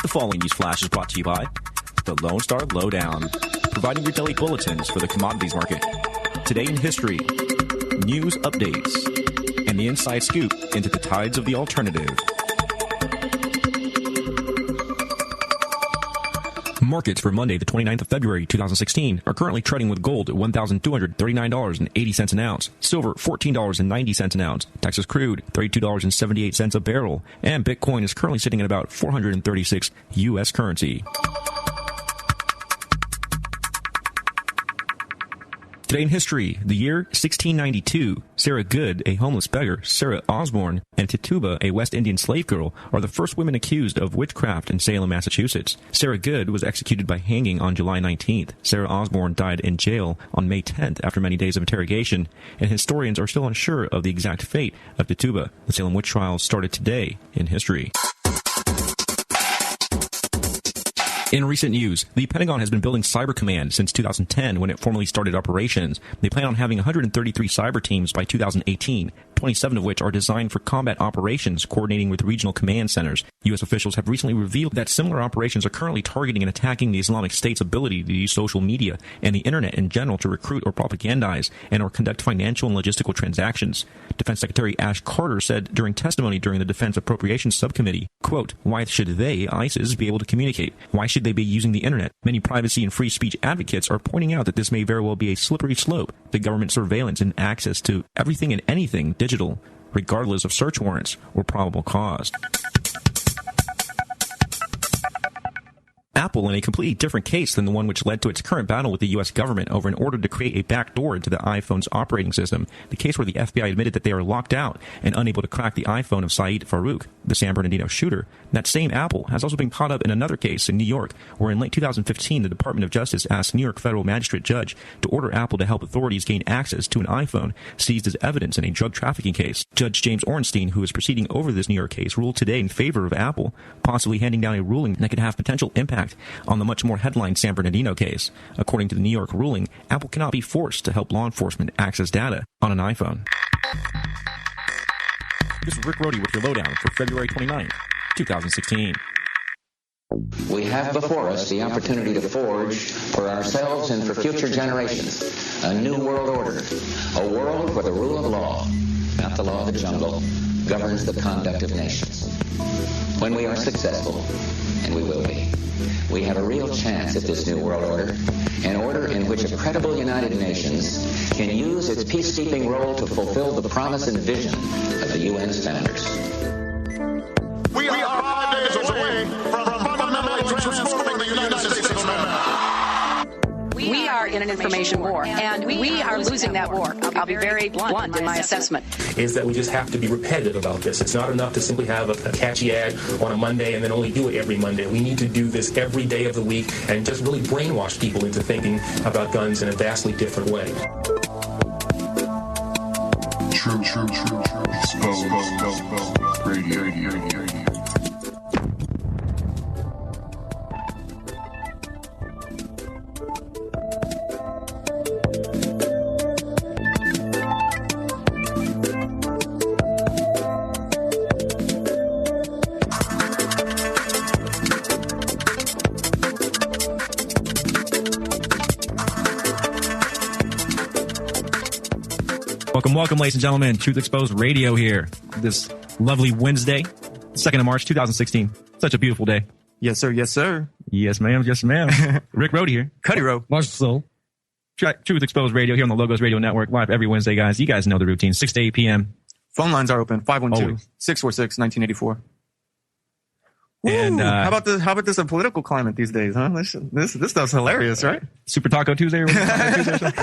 The following news flash is brought to you by the Lone Star Lowdown, providing your daily bulletins for the commodities market. Today in history, news updates, and the inside scoop into the tides of the alternative. Markets for Monday, the 29th of February, 2016, are currently trading with gold at $1,239.80 an ounce, silver $14.90 an ounce, Texas crude $32.78 a barrel, and Bitcoin is currently sitting at about 436 U.S. currency. Today in history, the year 1692, Sarah Good, a homeless beggar, Sarah Osborne, and Tituba, a West Indian slave girl, are the first women accused of witchcraft in Salem, Massachusetts. Sarah Good was executed by hanging on July 19th. Sarah Osborne died in jail on May 10th after many days of interrogation, and historians are still unsure of the exact fate of Tituba. The Salem witch trials started today in history. In recent news, the Pentagon has been building Cyber Command since 2010 when it formally started operations. They plan on having 133 cyber teams by 2018, 27 of which are designed for combat operations, coordinating with regional command centers. U.S. officials have recently revealed that similar operations are currently targeting and attacking the Islamic State's ability to use social media and the internet in general to recruit or propagandize and or conduct financial and logistical transactions. Defense Secretary Ash Carter said during testimony during the Defense Appropriations Subcommittee, quote, "Why should they, ISIS, be able to communicate? Why should they be using the internet? Many privacy and free speech advocates are pointing out that this may very well be a slippery slope to government surveillance and access to everything and anything digital, regardless of search warrants or probable cause." Apple, in a completely different case than the one which led to its current battle with the U.S. government over an order to create a backdoor into the iPhone's operating system, the case where the FBI admitted that they are locked out and unable to crack the iPhone of Saeed Farouk, the San Bernardino shooter, that same Apple has also been caught up in another case in New York, where in late 2015 the Department of Justice asked New York federal magistrate judge to order Apple to help authorities gain access to an iPhone seized as evidence in a drug trafficking case. Judge James Orenstein, who is proceeding over this New York case, ruled today in favor of Apple, possibly handing down a ruling that could have potential impact on the much more headlined San Bernardino case. According to the New York ruling, Apple cannot be forced to help law enforcement access data on an iPhone. This is Rick Rohde with your lowdown for February 29th, 2016. We have before us the opportunity to forge for ourselves and for future generations a new world order, a world where the rule of law, not the law of the jungle, governs the conduct of nations. When we are successful, and we will be, we have a real chance at this new world order, an order in which a credible United Nations can use its peacekeeping role to fulfill the promise and vision of the UN's founders. We are 5 days away from fundamentally transforming the United States of America. We are in an information war, and we are losing that war. I'll be very blunt in my assessment. Is that we just have to be repetitive about this. It's not enough to simply have a catchy ad on a Monday and then only do it every Monday. We need to do this every day of the week and just really brainwash people into thinking about guns in a vastly different way. True. Exposed. Radio. Welcome, ladies and gentlemen. Truth Exposed Radio here. This lovely Wednesday, 2nd of March, 2016. Such a beautiful day. Yes, sir. Yes, sir. Yes, ma'am. Yes, ma'am. Rick Rohde here. Cuddy Rowe. Marshall Soul. Truth Exposed Radio here on the Logos Radio Network. Live every Wednesday, guys. You guys know the routine. 6 to 8 p.m. Phone lines are open. 512-646-1984. And how about this a political climate these days, huh? This stuff's hilarious, right? Super Taco Tuesday.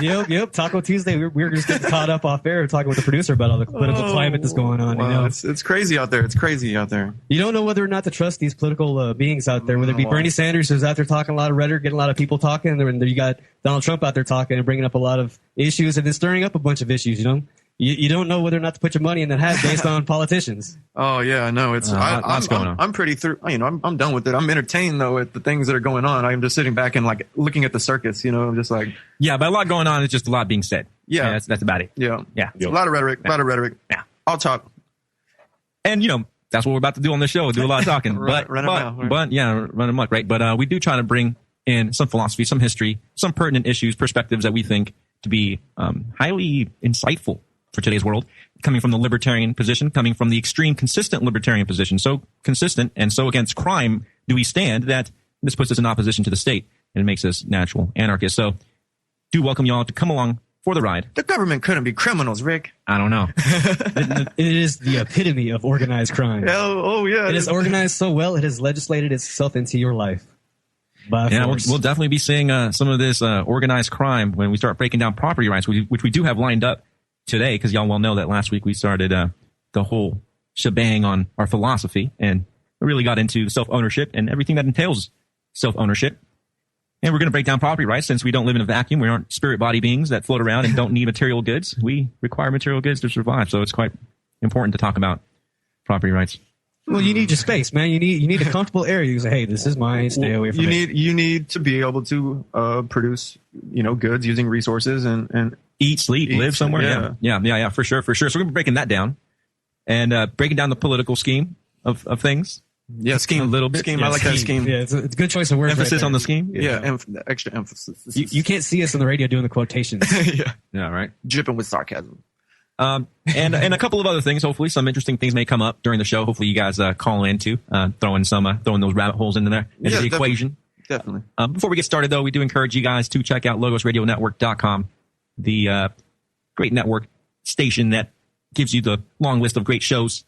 Yep. Taco Tuesday. We're just getting caught up off air talking with the producer about all the political climate that's going on. Well, you know, it's crazy out there. It's crazy out there. You don't know whether or not to trust these political beings out there. Whether it be Bernie Sanders, who's out there talking a lot of rhetoric, getting a lot of people talking, and then you got Donald Trump out there talking and bringing up a lot of issues and then stirring up a bunch of issues. You know. You don't know whether or not to put your money in that hat based on politicians. Oh yeah, no, it's what's going on? I'm pretty through. You know, I'm done with it. I'm entertained though at the things that are going on. I'm just sitting back and like looking at the circus. You know, I'm just like but a lot going on. It's just a lot being said. Yeah, that's about it. Yeah. Yep. A lot of rhetoric. Yeah. I'll talk. And you know, That's what we're about to do on the show. Do a lot of talking. Run amok, right? But we do try to bring in some philosophy, some history, some pertinent issues, perspectives that we think to be highly insightful for today's world, coming from the libertarian position, coming from the extreme consistent libertarian position. So consistent and so against crime do we stand that this puts us in opposition to the state and it makes us natural anarchists. So do welcome y'all to come along for the ride. The government couldn't be criminals, Rick. I don't know. It is the epitome of organized crime. Yeah. It is organized so well, it has legislated itself into your life. Yeah, we'll definitely be seeing some of this organized crime when we start breaking down property rights, which we do have lined up today, because y'all well know that last week we started the whole shebang on our philosophy, and we really got into self-ownership and everything that entails self-ownership. And we're going to break down property rights since we don't live in a vacuum. We aren't spirit body beings that float around and don't need material goods. We require material goods to survive, so it's quite important to talk about property rights. Well, you need your space, man. You need a comfortable area. You say, hey, this is mine. Stay away from it. You need to be able to produce, goods using resources and eat, sleep, live somewhere. Yeah, for sure. So we're going to be breaking that down and breaking down the political scheme of things. Yeah, scheme. A little bit. Scheme. Yeah, I like that scheme. Yeah, it's a good choice of words. Emphasis right on the scheme. Yeah, extra emphasis. You can't see us on the radio doing the quotations. Yeah, right. Dripping with sarcasm. And a couple of other things. Hopefully, some interesting things may come up during the show. Hopefully, you guys call in too, throwing those rabbit holes into there into the equation. Definitely. Before we get started, though, we do encourage you guys to check out logosradionetwork.com, the great network station that gives you the long list of great shows.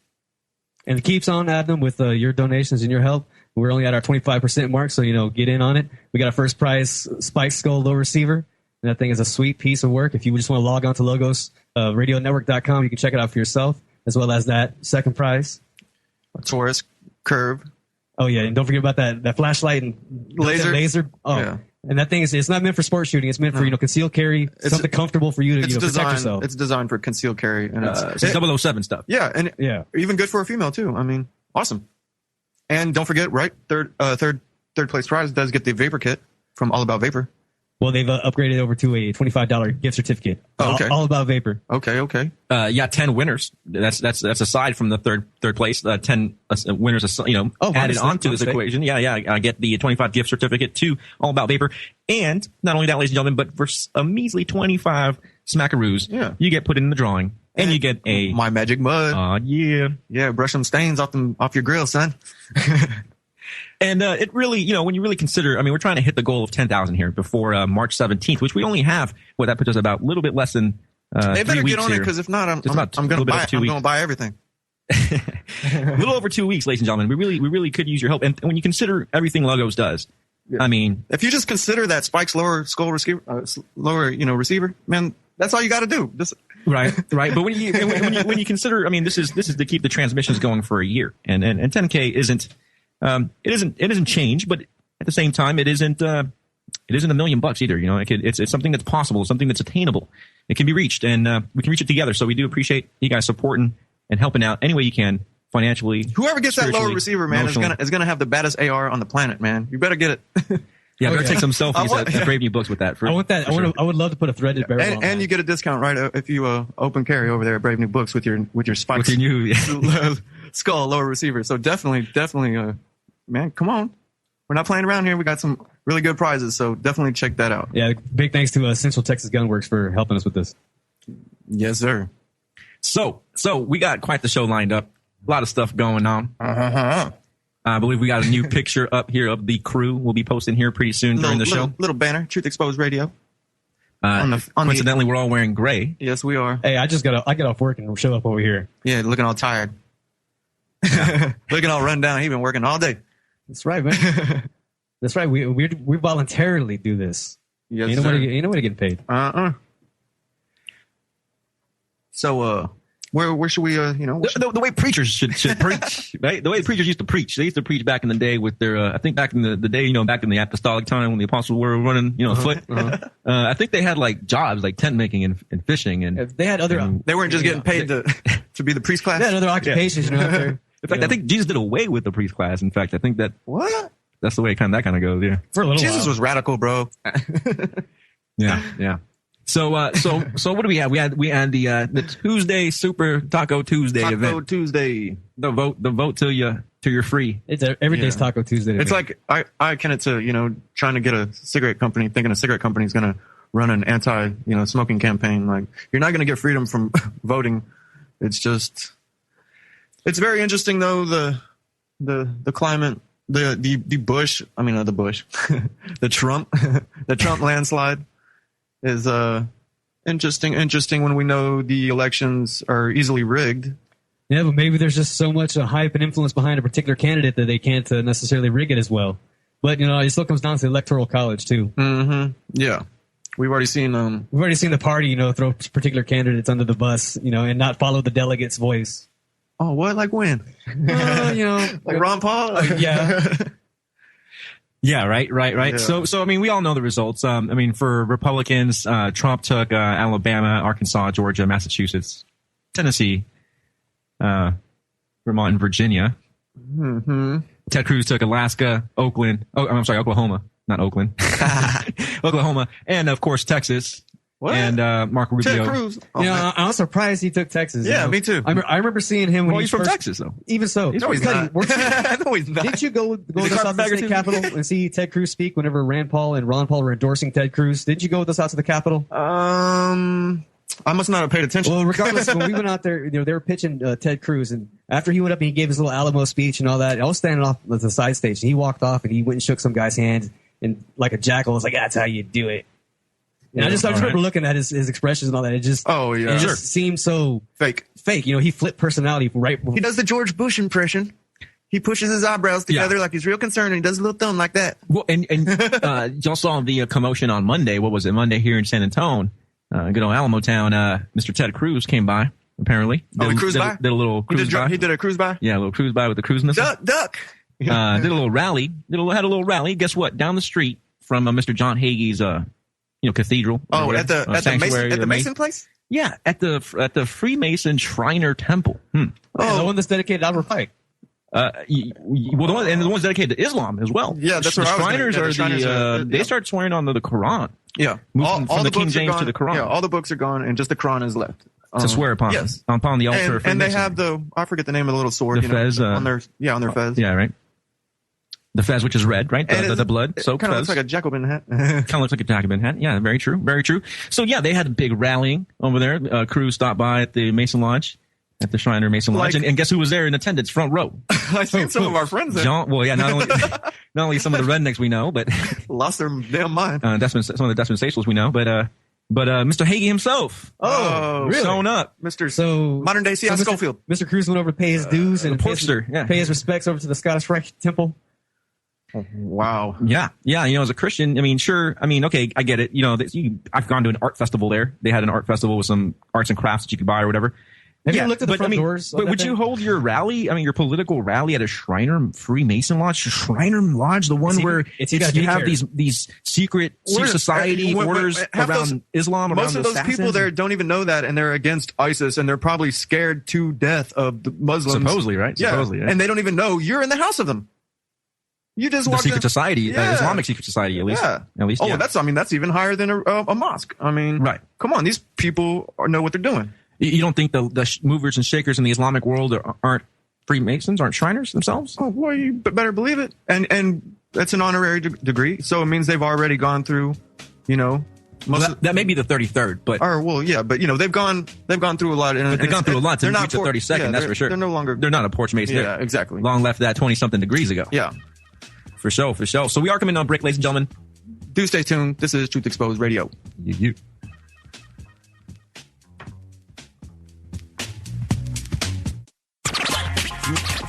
And it keeps on adding them with your donations and your help. We're only at our 25% mark, so get in on it. We got a first prize Spike Skull low receiver. And that thing is a sweet piece of work. If you just want to log on to logosradionetwork.com, you can check it out for yourself, as well as that second prize. A Taurus Curve. Oh, yeah. And don't forget about that flashlight and laser. Oh, yeah. And that thing it's not meant for sport shooting. It's meant for, concealed carry, something comfortable for you to protect yourself. It's designed for concealed carry. And it's 007 stuff. Yeah. And even good for a female, too. I mean, awesome. And don't forget, right? Third place prize does get the Vapor Kit from All About Vapor. Well, they've upgraded over to a $25 gift certificate. Oh, okay. All About Vapor. Okay. 10 winners. That's aside from the third place. 10 winners, added onto this equation. Yeah. I get the 25 gift certificate to All About Vapor, and not only that, ladies and gentlemen, but for a measly 25 smackaroos, you get put in the drawing, and you get a My Magic Mud. Yeah. Brush some stains off your grill, son. And it really, when you really consider, we're trying to hit the goal of 10,000 here before March 17th, which we only have, that puts us about a little bit less than 3 They better weeks get on here. it, because if not, I'm going to buy everything. A little over 2 weeks, ladies and gentlemen. We really could use your help. And when you consider everything Logos does, if you just consider that Spike's lower skull receiver, receiver, man, that's all you got to do. Right. But when you consider, this is to keep the transmissions going for a year, and 10K isn't. It isn't change, but at the same time, it isn't $1 million either. It's something that's possible, something that's attainable. It can be reached, and we can reach it together. So we do appreciate you guys supporting and helping out any way you can financially. Whoever gets that lower receiver, man, is gonna have the baddest AR on the planet, man. You better get it. Yeah, better take some selfies at Brave New Books with that. I want that. I would love to put a threaded barrel on. And you get a discount, right? If you open carry over there at Brave New Books with your Spikes. With your new skull lower receiver. So definitely. Man, come on. We're not playing around here. We got some really good prizes, so definitely check that out. Yeah, big thanks to Central Texas Gunworks for helping us with this. Yes, sir. So we got quite the show lined up. A lot of stuff going on. I believe we got a new picture up here of the crew. We'll be posting here pretty soon during the show. Little banner, Truth Exposed Radio. Coincidentally, we're all wearing gray. Yes, we are. Hey, I got off work and show up over here. Yeah, looking all tired. Looking all run down. He's been working all day. That's right, man. That's right. We voluntarily do this. Yes, ain't nobody getting paid. So, where should we? The way preachers should preach, right? The way preachers used to preach. They used to preach back in the day with their. I think back in the day, back in the apostolic time when the apostles were running, afoot. I think they had like jobs like tent making and fishing, and they had other. They weren't just getting paid to be the priest class. They had other occupations, out there. In fact, I think Jesus did away with the priest class. In fact, I think that that's the way that kind of goes. Yeah, for a little Jesus while. Was radical, bro. Yeah. So what do we have? We had the Tuesday Super Taco Tuesday Taco event. Tuesday. The vote till you're free. It's every day's Taco Tuesday. It's like I akin it to trying to get a cigarette company, thinking a cigarette company is going to run an anti smoking campaign. Like, you're not going to get freedom from voting. It's very interesting though, the climate, the Bush, the Trump landslide is interesting when we know the elections are easily rigged. Yeah, but maybe there's just so much hype and influence behind a particular candidate that they can't necessarily rig it as well. But it still comes down to the electoral college too. Mm-hmm. Yeah, we've already seen the party throw particular candidates under the bus, and not follow the delegate's voice. Oh, what? Like when? Like Ron Paul? Yeah. Yeah, right. Yeah. So we all know the results. For Republicans, Trump took Alabama, Arkansas, Georgia, Massachusetts, Tennessee, Vermont, and Virginia. Mm-hmm. Ted Cruz took Alaska, Oakland. Oh, I'm sorry, Oklahoma, not Oakland. Oklahoma, and of course Texas. What? And Marco Rubio. Ted Cruz. I was surprised he took Texas. Yeah, me too. I remember seeing him when he's from Texas, though. Even so, No, he's not. No, he's not. Didn't you go to the South State Capitol and see Ted Cruz speak whenever Rand Paul and Ron Paul were endorsing Ted Cruz? Didn't you go with us out to the Capitol? I must not have paid attention. Well, regardless, when we went out there, they were pitching Ted Cruz, and after he went up and he gave his little Alamo speech and all that, I was standing off at the side stage, and he walked off and he went and shook some guy's hand, and like a jackal was like, "That's how you do it." And I just remember looking at his expressions and all that. It just just seemed so fake. He flipped personality right. He does the George Bush impression. He pushes his eyebrows together like he's real concerned, and he does a little thumb like that. Well, and y'all saw the commotion on Monday. What was it? Monday here in San Antonio. Good old Alamo Town. Mr. Ted Cruz came by, apparently. He cruised by? Did a little cruise by. He did a cruise by? Yeah, a little cruise by with the cruise missile. Duck! Did a little rally. Had a little rally. Guess what? Down the street from Mr. John Hagee's, cathedral. Oh, at the Mason place? Yeah, at the Freemason Shriner Temple. The one that's dedicated to Albert Pike. The one's dedicated to Islam as well. Yeah, that's the what Shriners the Shriners are. They start swearing on the Quran. Yeah, all from the King James to the Quran. Yeah, all the books are gone, and just the Quran is left to swear upon. Yes, upon the altar. And they have I forget the name of the little sword. The fez on their fez. Yeah, right. The fez, which is red, right? The blood soaked kind of fez. looks like a Jacobin hat. Kind of looks like a Jacobin hat. Yeah, very true. Very true. So yeah, they had a big rallying over there. Cruz stopped by at the Mason Lodge. At the Shriner Mason Lodge, and guess who was there in attendance, front row? I seen some of our friends there. Not only some of the rednecks we know, but lost their damn mind. Some of the dispensationalists we know, but Mr. Hagee himself. Oh, really? Sewn up, modern day C.I. Schofield. Mr. Cruz went over to pay his dues and pay his respects over to the Scottish Rite Temple. Wow. Yeah. As a Christian, okay, I get it. I've gone to an art festival there. They had an art festival with some arts and crafts that you could buy or whatever. Have you looked at the front doors? But would you hold your rally, your political rally at a Shriner Freemason Lodge? Shriner Lodge, the one where you have these secret society orders around Islam. Most of those people there don't even know that, and they're against ISIS, and they're probably scared to death of the Muslims. Supposedly, right? Yeah. Supposedly, right? And they don't even know you're in the house of them. You just the secret society, Islamic secret society, at least. Yeah. At least. Oh, yeah. that's even higher than a mosque. Right. Come on, these people know what they're doing. You don't think the movers and shakers in the Islamic world aren't Freemasons, aren't Shriners themselves? Oh, boy, you better believe it. And that's an honorary degree, so it means they've already gone through, that may be the 33rd, but they've gone through a lot. They've gone through a lot to reach the 32nd. That's for sure. They're no longer. They're not a porch mason. Yeah, exactly. Long left that 20-something degrees ago. Yeah, for sure. So we are coming on break, ladies and gentlemen. Do stay tuned. This is Truth Exposed Radio. You.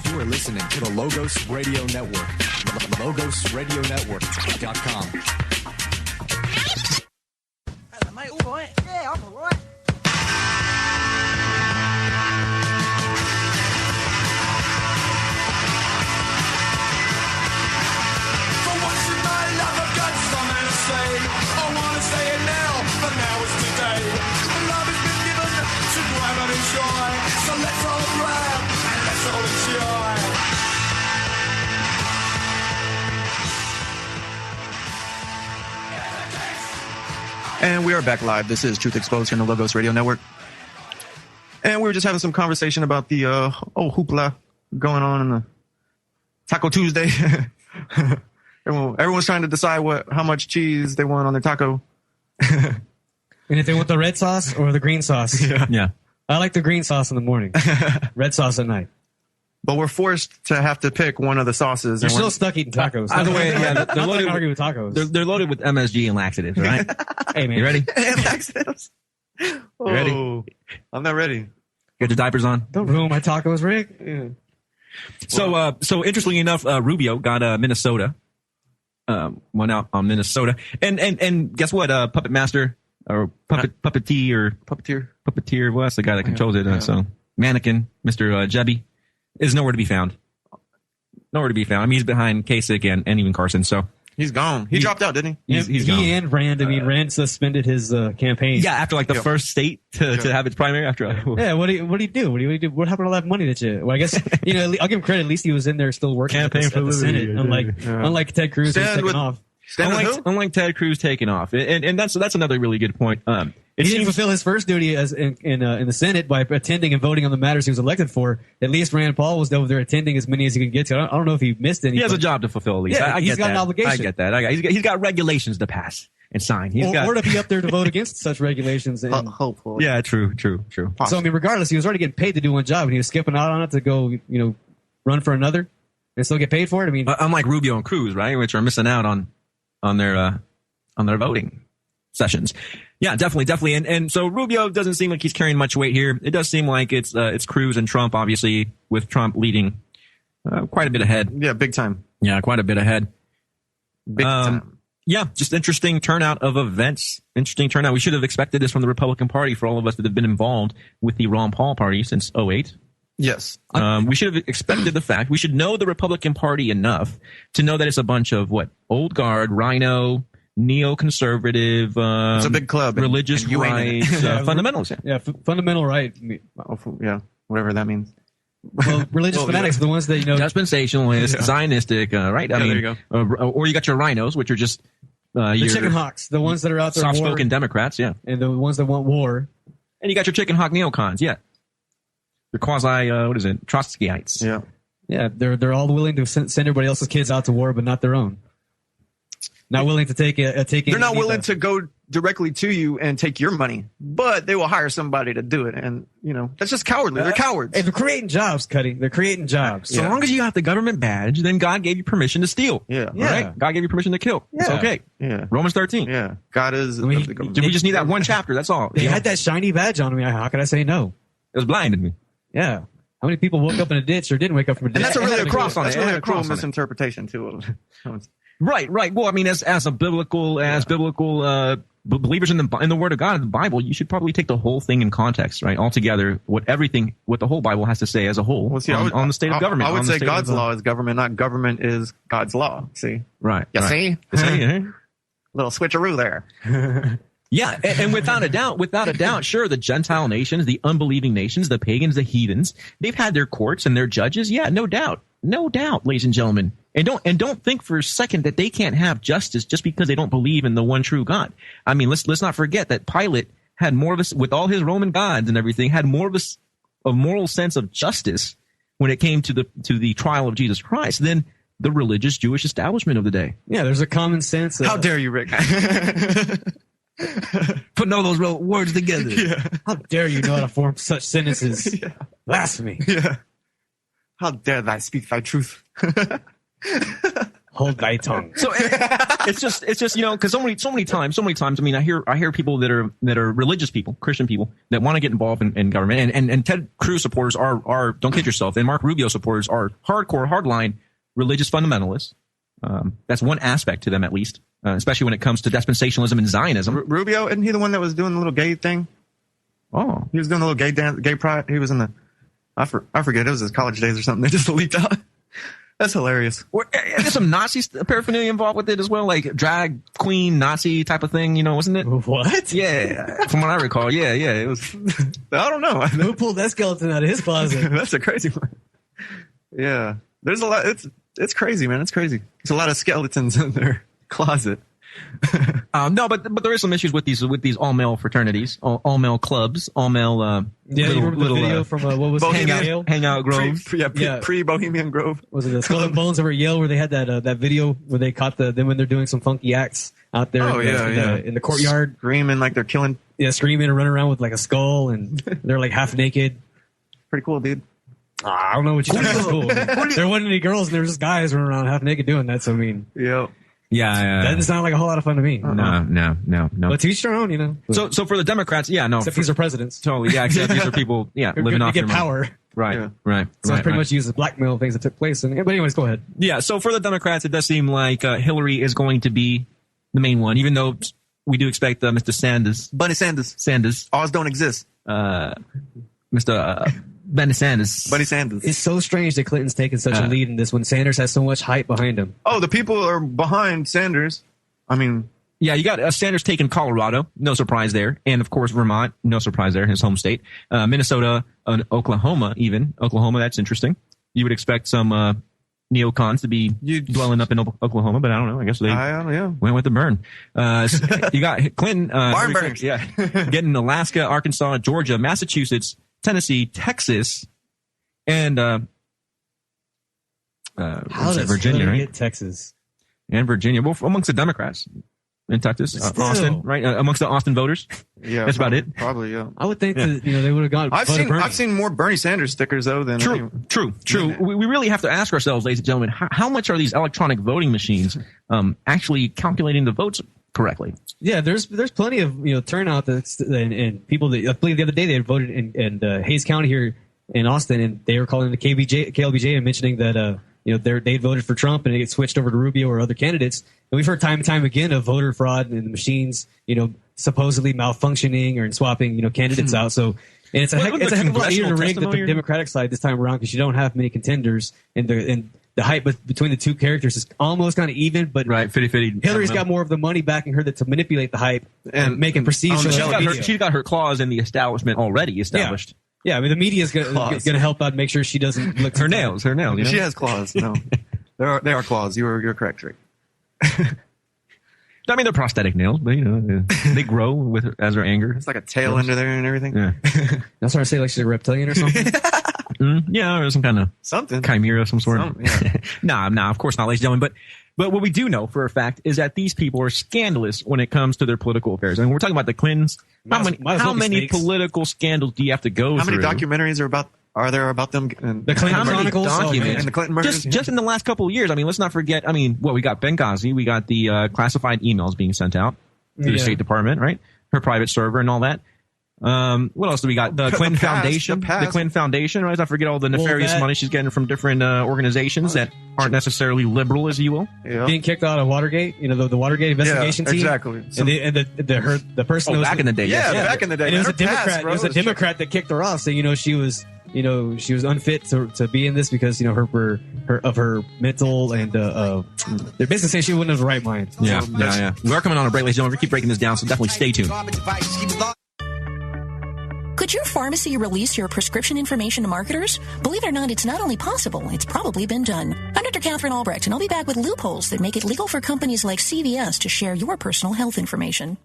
You are listening to the Logos Radio Network. LogosRadioNetwork.com. Hello, mate. All right? Yeah, I'm all right. For once in my life, I've got something to say. I want to say it now, but now is today. Love has been given to grab and enjoy. So let's all grab and let's all enjoy. And we are back live. This is Truth Exposed here on the Logos Radio Network. And we were just having some conversation about the hoopla going on in the Taco Tuesday. Everyone's trying to decide how much cheese they want on their taco. And if they want the red sauce or the green sauce. Yeah. I like the green sauce in the morning. Red sauce at night. But we're forced to have to pick one of the sauces. You're still stuck eating tacos. Either way, yeah, they're loaded with tacos. They're loaded with MSG and laxatives, right? Hey, man. You ready? And laxatives. You ready? I'm not ready. Get your diapers on. Don't ruin my tacos, Rick. Yeah. So interestingly enough, Rubio got Minnesota. Went out on Minnesota, and guess what? Puppet Master or Puppeteer. Well, that's the guy that controls it. So Mannequin, Mr. Jebby, is nowhere to be found. I mean, he's behind Kasich and even Carson. So he's gone. He dropped out, didn't he? He's gone. He and Rand. I mean, Rand suspended his campaign. Yeah, after like the first state to have its primary. After what do you do? What happened to all that money that you? Well, I guess I'll give him credit. At least he was in there still working Campaign at the Senate. Unlike Ted Cruz, who's taking off. Unlike Ted Cruz taking off, and that's another really good point. He didn't fulfill his first duty as in the Senate by attending and voting on the matters he was elected for. At least Rand Paul was over there attending as many as he could get to. I don't know if he missed any. He has a job to fulfill. At least. Yeah, he's got an obligation. I get that. He's got regulations to pass and sign. Or to be up there to vote against such regulations. And, hopefully. Yeah, true. So I mean, regardless, he was already getting paid to do one job, and he was skipping out on it to go, run for another, and still get paid for it. I mean, unlike Rubio and Cruz, right, which are missing out on their voting sessions. Yeah, definitely. And so Rubio doesn't seem like he's carrying much weight here. It does seem like it's Cruz and Trump, obviously, with Trump leading quite a bit ahead. Yeah, big time. Yeah, quite a bit ahead. Big time. Yeah, just interesting turnout of events. Interesting turnout. We should have expected this from the Republican Party for all of us that have been involved with the Ron Paul Party since 2008. Yes. We should have expected the fact. We should know the Republican Party enough to know that it's a bunch of old guard, rhino, neoconservative, it's a big club, religious right, fundamentals. Yeah, fundamental right. Yeah, whatever that means. Well, religious fanatics are the ones that dispensationalist, Zionistic, right? I mean, there you go. Or you got your rhinos, which are just the chicken hawks, the ones that are out there, soft-spoken Democrats, yeah, and the ones that want war. And you got your chicken hawk neocons, yeah. Your quasi, Trotskyites. Yeah, yeah. They're all willing to send everybody else's kids out to war, but not their own. Not willing to take it. They're not willing to go directly to you and take your money, but they will hire somebody to do it. And, that's just cowardly. They're cowards. Hey, they're creating jobs, Cuddy. They're creating jobs. So long as you have the government badge, then God gave you permission to steal. Yeah. Right? God gave you permission to kill. Yeah. It's okay. Yeah. Romans 13. Yeah. God is. We just need that one chapter. That's all. They had that shiny badge on me. How could I say no? It was blinded me. Yeah. How many people woke up in a ditch or didn't wake up from a ditch? And that's really a cross on it. That's really a cruel misinterpretation, too. Right. Well, I mean, as biblical believers in the Word of God, in the Bible, you should probably take the whole thing in context, right? Altogether, what the whole Bible has to say as a whole on the state of government. I would say God's law is government, not government is God's law. See? Right. You right. see? Little switcheroo there. Yeah, and without a doubt, sure, the Gentile nations, the unbelieving nations, the pagans, the heathens, they've had their courts and their judges. Yeah, no doubt, ladies and gentlemen. And don't think for a second that they can't have justice just because they don't believe in the one true God. I mean, let's not forget that Pilate had more of a, with all his Roman gods and everything, had more of a moral sense of justice when it came to the trial of Jesus Christ than the religious Jewish establishment of the day. Yeah, there's a common sense. How dare you, Rick? Putting all those real words together. Yeah. How dare you know how to form such sentences? Yeah. Blasphemy. Yeah. How dare thou speak thy truth? Hold thy tongue. So it's just because so many times. I mean, I hear people that are religious people, Christian people that want to get involved in government, and Ted Cruz supporters are don't kid yourself, and Mark Rubio supporters are hardcore, hardline religious fundamentalists. That's one aspect to them, at least, especially when it comes to dispensationalism and Zionism. Rubio, isn't he the one that was doing the little gay thing? Oh, he was doing a little gay dance, gay pride. He was in the I forget, it was his college days or something. They just leaked out. That's hilarious. There's some Nazi paraphernalia involved with it as well, like drag queen Nazi type of thing, wasn't it? What? Yeah, from what I recall. Yeah, it was. I don't know. Who pulled that skeleton out of his closet? That's a crazy one. Yeah, there's a lot. It's crazy, man. It's crazy. There's a lot of skeletons in their closet. No, but there is some issues with these all male fraternities, all male clubs, all male. Yeah, you remember the video from what was it? Hangout Grove? Pre Bohemian Grove. Was it the Skull and Bones over at Yale where they had that video where they caught them when they're doing some funky acts out there in the courtyard, screaming like they're killing. Yeah, screaming and running around with like a skull, and they're like half naked. Pretty cool, dude. I don't know what you think is cool. There wasn't any girls, and there was just guys running around half naked doing that. So I mean, yeah. That doesn't sound like a whole lot of fun to me. No. But to each their own, you know. So for the Democrats, except these are presidents. Totally, yeah. Except these are people, living off get power. Right. So it's pretty much used as blackmail things that took place. But anyways, go ahead. Yeah. So for the Democrats, it does seem like Hillary is going to be the main one, even though we do expect Mr. Bernie Sanders. Ours don't exist. Mr. Bernie Sanders. It's so strange that Clinton's taking such a lead in this when Sanders has so much hype behind him. Oh, the people are behind Sanders. I mean, yeah, you got Sanders taking Colorado, no surprise there, and of course Vermont, no surprise there, his home state. Minnesota, and Oklahoma, that's interesting. You would expect some neocons to be dwelling up in Oklahoma, but I don't know. I guess they went with the burn. You got Clinton, getting Alaska, Arkansas, Georgia, Massachusetts, Tennessee, Texas, and how does Virginia, right? Get Texas and Virginia, well, amongst the Democrats in Texas, Austin, right? Amongst the Austin voters, that's about it. Probably, yeah. I would think that they would have gone. I've seen more Bernie Sanders stickers though than true. We really have to ask ourselves, ladies and gentlemen, how much are these electronic voting machines actually calculating the votes correctly? Yeah, there's plenty of turnout and people that I believe the other day they had voted in Hayes County here in Austin, and they were calling the KLBJ and mentioning that they voted for Trump and it switched over to Rubio or other candidates. And we've heard time and time again of voter fraud and the machines supposedly malfunctioning or swapping candidates out. So and it's a heck of a lot easier to rig the Democratic side this time around because you don't have many contenders and the hype between the two characters is almost kind of even, but 50-50. Hillary's got more of the money backing her to manipulate the hype and make it perceived. She's got her claws in the establishment already established. Yeah, I mean the media is going to help out and make sure she doesn't look her nails. She has claws. No, they are claws. You're correct, Rick. I mean, they're prosthetic nails, but they grow as her anger. It's like a tail under there and everything. Yeah, that's why I say like she's a reptilian or something. Or some kind of chimera of some sort. Nah, of course not, ladies and gentlemen. But what we do know for a fact is that these people are scandalous when it comes to their political affairs. I mean, we're talking about the Clintons. How many political scandals do you have to go through? How many documentaries are there about them? And the Clinton Chronicles and the Clinton murders? Just in the last couple of years. I mean, let's not forget. I mean, we got Benghazi. We got the classified emails being sent out through the State Department, right? Her private server and all that. What else do we got? The Clinton Foundation. The Clinton Foundation, right? Let's not forget all the nefarious money she's getting from different organizations that aren't necessarily liberal, as you will. Yeah. Being kicked out of Watergate, the Watergate investigation team. Exactly. And the person back in the day. Back in the day. And it was a Democrat. It was a Democrat that kicked her off, saying she was unfit to be in this because her mental and they're basically saying she wouldn't have the right mind. Yeah. We are coming on a break, ladies and gentlemen. We keep breaking this down, so definitely stay tuned. Could your pharmacy release your prescription information to marketers? Believe it or not, it's not only possible, it's probably been done. I'm Dr. Catherine Albrecht, and I'll be back with loopholes that make it legal for companies like CVS to share your personal health information.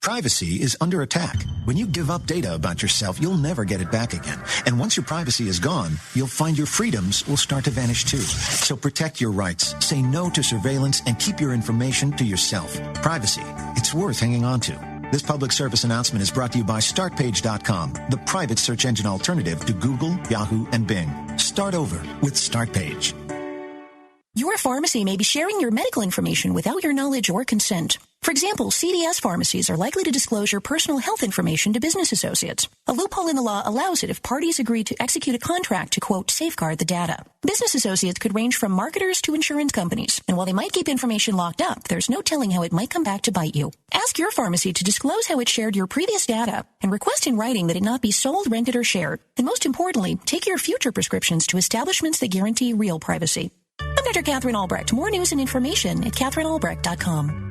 Privacy is under attack. When you give up data about yourself, you'll never get it back again. And once your privacy is gone, you'll find your freedoms will start to vanish too. So protect your rights, say no to surveillance, and keep your information to yourself. Privacy, it's worth hanging on to. This public service announcement is brought to you by StartPage.com, the private search engine alternative to Google, Yahoo, and Bing. Start over with StartPage. Your pharmacy may be sharing your medical information without your knowledge or consent. For example, CVS pharmacies are likely to disclose your personal health information to business associates. A loophole in the law allows it if parties agree to execute a contract to, quote, safeguard the data. Business associates could range from marketers to insurance companies, and while they might keep information locked up, there's no telling how it might come back to bite you. Ask your pharmacy to disclose how it shared your previous data, and request in writing that it not be sold, rented, or shared. And most importantly, take your future prescriptions to establishments that guarantee real privacy. I'm Dr. Catherine Albrecht. More news and information at CatherineAlbrecht.com.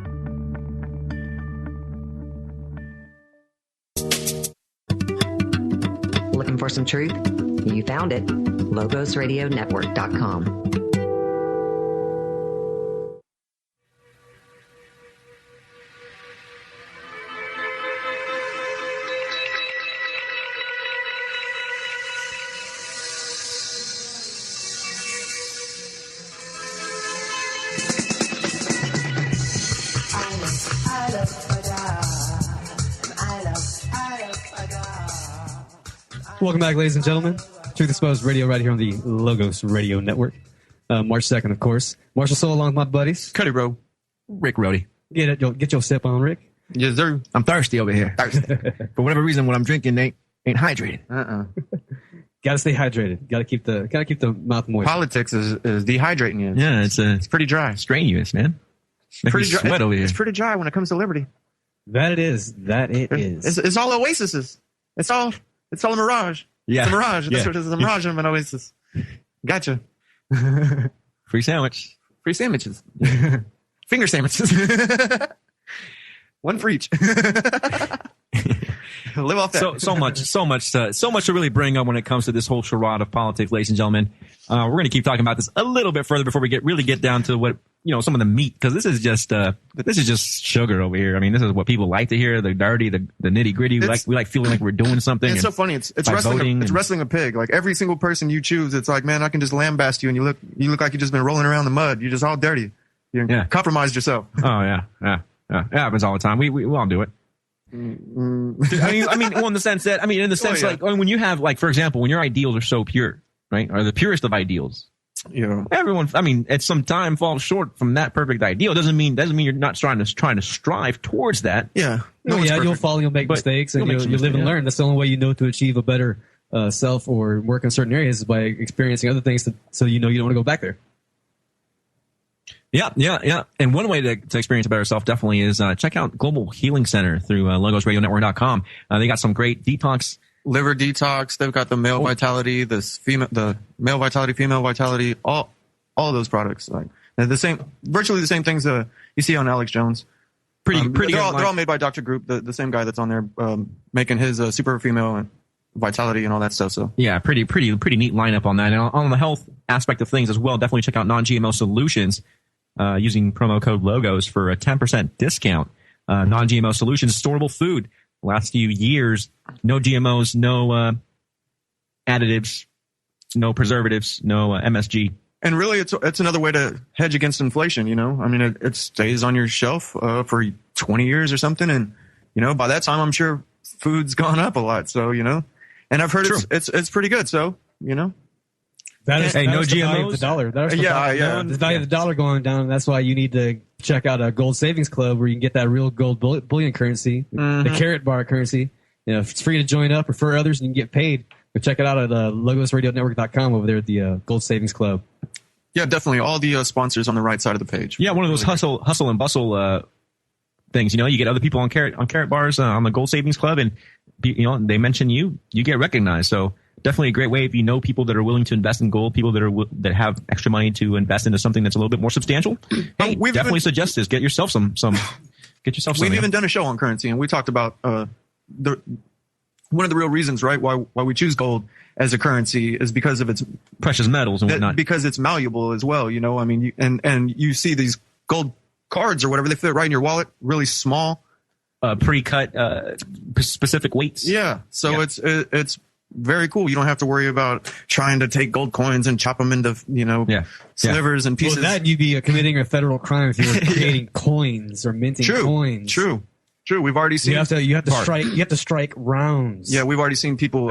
Looking for some truth? You found it. LogosRadioNetwork.com. Welcome back, ladies and gentlemen. Truth Exposed Radio right here on the Logos Radio Network. March 2nd, of course. Marshall Soul along with my buddies. Cuddy Bro. Rick Rody. Get your sip on, Rick. Yes, sir. I'm thirsty over here. For whatever reason, when I'm drinking, ain't hydrated. Gotta stay hydrated. Gotta keep the mouth moist. Politics is dehydrating you. Yeah, it's pretty dry. Strenuous, man. Pretty dry. Sweat over here. It's pretty dry when it comes to liberty. That it is. It's all oases. It's all a mirage. Yeah. It's a mirage. Yeah. That's what it is. A mirage of an oasis. Gotcha. Free sandwich. Free sandwiches. Finger sandwiches. One for each. Live off that. So much to really bring up when it comes to this whole charade of politics, ladies and gentlemen. We're going to keep talking about this a little bit further before we really get down to what, some of the meat, because this is just sugar over here. I mean, this is what people like to hear, the dirty, the nitty gritty. We like feeling like we're doing something. It's so funny. It's wrestling a pig. Like every single person you choose, it's like, man, I can just lambaste you, and you look like you've just been rolling around the mud. You're just all dirty. You compromised yourself. Oh yeah. It happens all the time. We all do it. I mean, well, in the sense that, when you have, like, for example, when your ideals are so pure, right, or the purest of ideals, everyone, at some time falls short from that perfect ideal. Doesn't mean you're not trying to strive towards that. Yeah. You'll fall, you'll make mistakes, and you'll live and learn. That's the only way you know to achieve a better self or work in certain areas is by experiencing other things, so you don't want to go back there. Yeah. And one way to experience a better self definitely is check out Global Healing Center through logosradionetwork.com. They got some great detox. Liver detox. They've got the male vitality, the male vitality, female vitality, all of those products. Like virtually the same things you see on Alex Jones. They're all made by Dr. Group, the same guy that's on there making his super female vitality and all that stuff. So yeah, pretty neat lineup on that. And on the health aspect of things as well, definitely check out Non-GMO Solutions. Using promo code LOGOS for a 10% discount. Non-GMO Solutions, storable food. Last few years, no GMOs, no additives, no preservatives, no MSG. And really, it's another way to hedge against inflation, it stays on your shelf for 20 years or something. And, by that time, I'm sure food's gone up a lot. So, and I've heard it's pretty good. So, no GMOs. The value of the dollar. The value of the dollar going down. That's why you need to check out a Gold Savings Club where you can get that real gold bullion currency, the Carrot Bar currency. It's free to join up, refer others, and you can get paid. But check it out at logosradionetwork.com over there at the Gold Savings Club. Yeah, definitely. All the sponsors on the right side of the page. Yeah, one of those hustle and bustle things. You get other people on Carrot Bars on the Gold Savings Club, and they mention you get recognized. So definitely a great way if you know people that are willing to invest in gold, people that have extra money to invest into something that's a little bit more substantial. Hey, definitely suggest this. Get yourself some. We've even done a show on currency, and we talked about one of the real reasons, right, why we choose gold as a currency is because of its precious metals and whatnot. Because it's malleable as well. And you see these gold cards or whatever, they fit right in your wallet, really small, pre-cut, specific weights. Yeah, so it's very cool. You don't have to worry about trying to take gold coins and chop them into, slivers and pieces. Well, that you'd be committing a federal crime if you were creating coins or minting coins. True. We've already seen you have to strike rounds. Yeah, we've already seen people